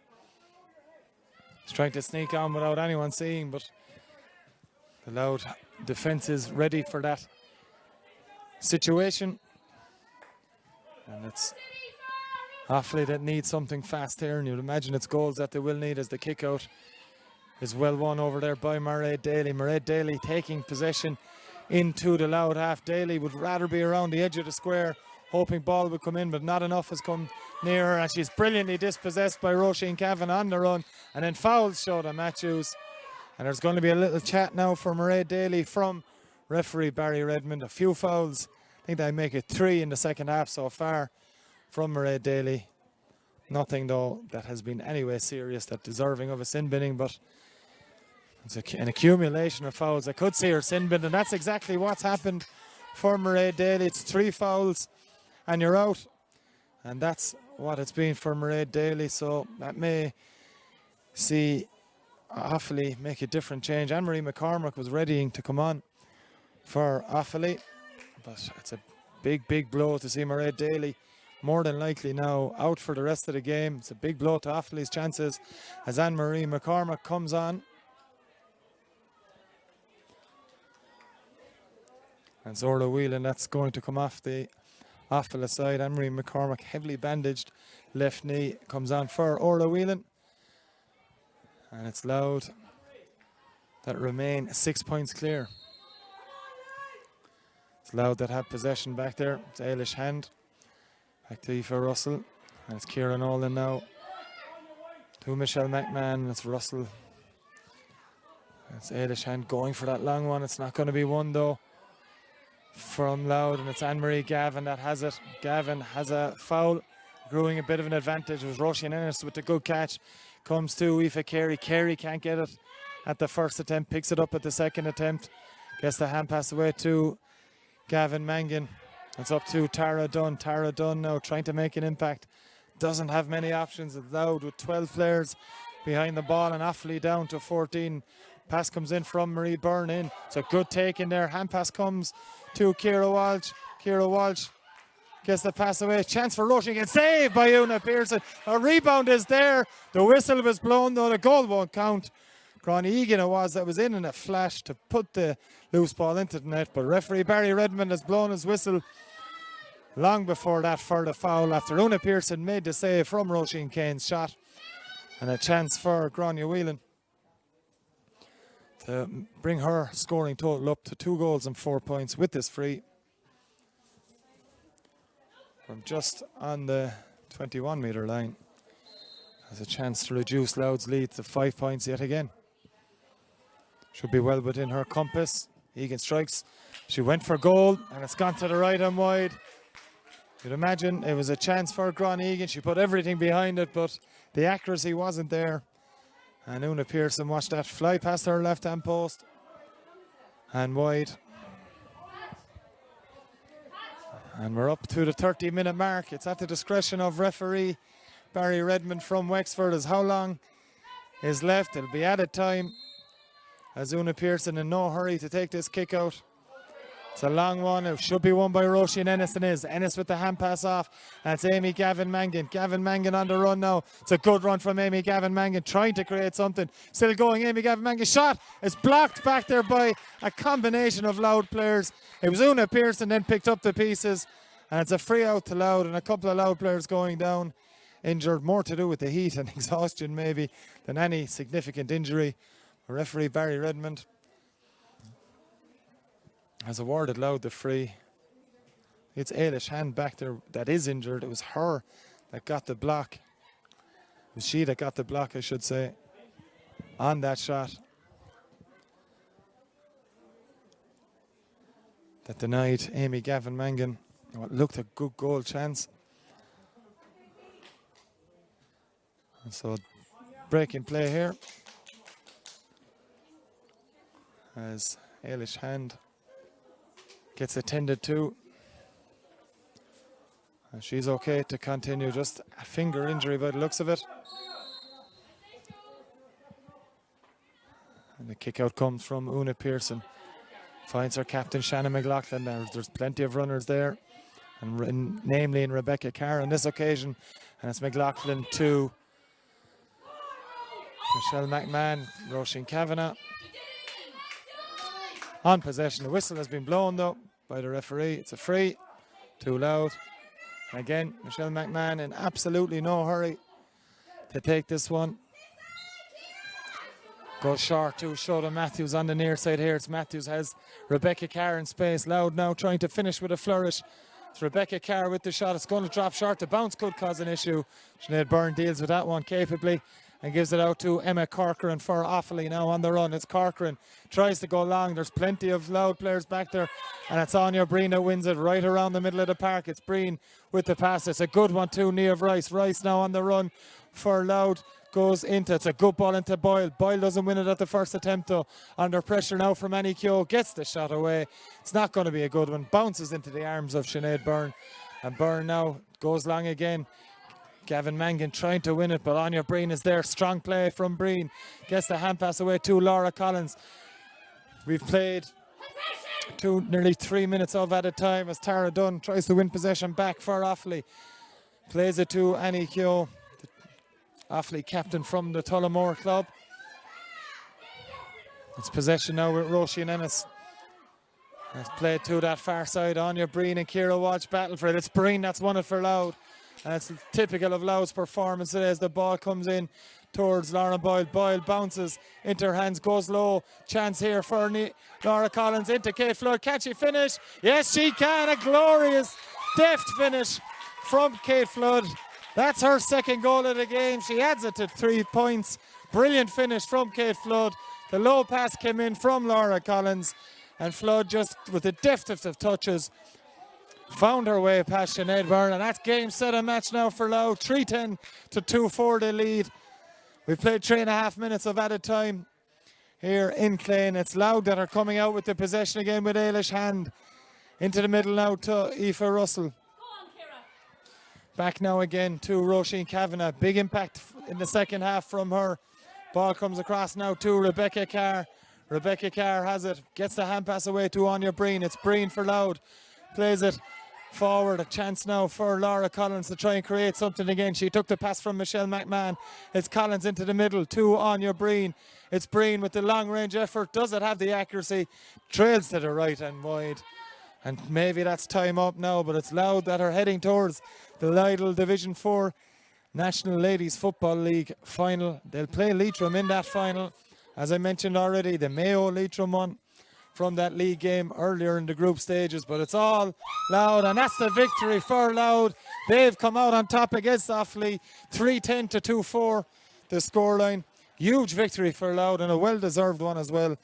He's trying to sneak on without anyone seeing, but the Louth defence is ready for that situation. And it's Offaly that needs something fast here, and you'd imagine it's goals that they will need as the kick out is well won over there by Mairead Daly. Mairead Daly taking possession into the Louth half. Daly would rather be around the edge of the square, hoping ball would come in, but not enough has come near her, and she's brilliantly dispossessed by Roisin Cavan on the run, and then fouls showed on Matthews. And there's going to be a little chat now for Mairead Daly from referee Barry Redmond. A few fouls. I think they make it 3 in the second half so far from Mairead Daly. Nothing though that has been anyway serious, that deserving of a sin binning, but it's an accumulation of fouls. I could see her sin bin, and that's exactly what's happened for Mairead Daly. It's 3 fouls and you're out, and that's what it's been for Mairead Daly. So that may see Offaly make a different change. Anne-Marie McCormack was readying to come on for Offaly, but it's a big blow to see Mairead Daly more than likely now out for the rest of the game. It's a big blow to Offaly's chances as Anne-Marie McCormack comes on. And Zorla Whelan, that's going to come off the Offaly side. Anne-Marie McCormack, heavily bandaged left knee, comes on for Orla Whelan. And it's Louth that remain 6 points clear. It's Louth that have possession back there. It's Eilish Hand. Back to Aoife Russell. And it's Kieran Olin now. To Michelle McMahon. It's Russell. It's Eilish Hand going for that long one. It's not going to be one though from Louth. And it's Anne-Marie Gavin that has it. Gavin has a foul, growing a bit of an advantage. It was Roisin Ennis with the good catch. Comes to Aoife Carey. Carey can't get it at the first attempt. Picks it up at the second attempt. Gets the hand pass away to Gavin Mangan. It's up to Tara Dunn. Tara Dunn now trying to make an impact. Doesn't have many options. It's Louth with 12 players behind the ball, and Offaly down to 14. Pass comes in from Marie Byrne in. It's a good take in there. Hand pass comes to Ciara Walsh. Ciara Walsh gets the pass away. Chance for Roisin. Gets saved by Una Pearson. A rebound is there. The whistle was blown though. The goal won't count. Gráinne Egan it was that was in a flash to put the loose ball into the net, but referee Barry Redmond has blown his whistle long before that for the foul after Una Pearson made the save from Roisin Kane's shot. And a chance for Gráinne Whelan to bring her scoring total up to 2 goals and 4 points with this free from just on the 21-metre line. Has a chance to reduce Louth's lead to 5 points yet again. Should be well within her compass. Egan strikes. She went for goal and it's gone to the right and wide. You'd imagine it was a chance for Gráinne Egan. She put everything behind it, but the accuracy wasn't there. And Una Pearson watched that fly past her left-hand post and wide. And we're up to the 30-minute mark. It's at the discretion of referee Barry Redmond from Wexford as how long is left. It'll be added time as Una Pearson in no hurry to take this kick out. It's a long one. It should be won by Roisin Ennis and is. Ennis with the hand pass off. That's Amy Gavin Mangan. Gavin Mangan on the run now. It's a good run from Amy Gavin Mangan trying to create something. Still going. Amy Gavin Mangan shot. It's blocked back there by a combination of Louth players. It was Una Pearson then picked up the pieces. And it's a free out to Louth and a couple of Louth players going down injured. More to do with the heat and exhaustion maybe than any significant injury. Referee Barry Redmond has awarded Louth the free. It's Eilish Hand back there that is injured. It was her that got the block. It was she that got the block, I should say, on that shot that denied Amy Gavin Mangan what looked a good goal chance. And so breaking play here as Eilish Hand gets attended to. And she's okay to continue, just a finger injury by the looks of it. And the kick out comes from Una Pearson. Finds her captain Shannon McLaughlin. There's plenty of runners there, and namely in Rebecca Carr on this occasion. And it's McLaughlin to Michelle McMahon, Roisin Kavanagh. On possession, the whistle has been blown though by the referee. It's a free, too loud. And again, Michelle McMahon in absolutely no hurry to take this one. Goes short to Shota Matthews on the near side here. It's Matthews has Rebecca Carr in space. Louth now trying to finish with a flourish. It's Rebecca Carr with the shot. It's going to drop short. The bounce could cause an issue. Sinead Byrne deals with that one capably and gives it out to Emma Corcoran for Offaly now on the run. It's Corcoran, tries to go long. There's plenty of Louth players back there, and it's Anya Breen that wins it right around the middle of the park. It's Breen with the pass. It's a good one too, Niamh Rice. Rice now on the run for Louth. Goes into, it's a good ball into Boyle. Boyle doesn't win it at the first attempt though. Under pressure now from Annie Keogh, gets the shot away. It's not going to be a good one. Bounces into the arms of Sinead Byrne. And Byrne now goes long again. Gavin Mangan trying to win it, but Anya Breen is there. Strong play from Breen. Gets the hand pass away to Laura Collins. We've played nearly 3 minutes of added time as Tara Dunn tries to win possession back for Offaly. Plays it to Annie Keogh, Offaly captain from the Tullamore club. It's possession now with Roisin Ennis. It's played to that far side. Anya Breen and Ciara Walsh battle for it. It's Breen that's won it for Louth. And it's typical of Louth's performance today as the ball comes in towards Lauren Boyle. Boyle bounces into her hands, goes low. Chance here for Laura Collins into Kate Flood. Can she finish? Yes, she can. A glorious, deft finish from Kate Flood. That's her second goal of the game. She adds it to 3 points. Brilliant finish from Kate Flood. The low pass came in from Laura Collins, and Flood just with the deftest of touches found her way past Sinead Byrne, and that's game, set and match now for Louth. 3-10 to 2-4 the lead. We've played 3.5 minutes of added time here in Clane. It's Louth that are coming out with the possession again with Ailish Hand. Into the middle now to Aoife Russell. Back now again to Roisin Kavanagh. Big impact in the second half from her. Ball comes across now to Rebecca Carr. Rebecca Carr has it. Gets the hand pass away to Anya Breen. It's Breen for Louth. Plays it forward. A chance now for Laura Collins to try and create something again. She took the pass from Michelle McMahon. It's Collins into the middle to Anya Breen. It's Breen with the long range effort. Does it have the accuracy? Trails to the right and wide. And maybe that's time up now, but it's Louth that are heading towards the Lidl Division 4 National Ladies Football League final. They'll play Leitrim in that final. As I mentioned already, the Mayo Leitrim won from that league game earlier in the group stages, but it's all Louth, and that's the victory for Louth. They've come out on top against Offaly, 3-10 to 2-4 the scoreline. Huge victory for Louth and a well-deserved one as well.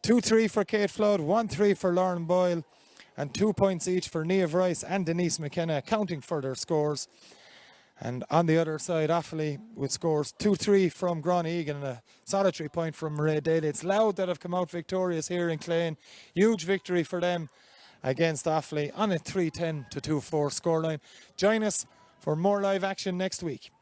2-3 for Kate Flood, 1-3 for Lauren Boyle, and 2 points each for Niamh Rice and Denise McKenna, accounting for their scores. And on the other side, Offaly with scores 2-3 from Gráinne Egan and a solitary point from Mairead Daly. It's Louth that have come out victorious here in Clane. Huge victory for them against Offaly on a 3-10 to 2-4 scoreline. Join us for more live action next week.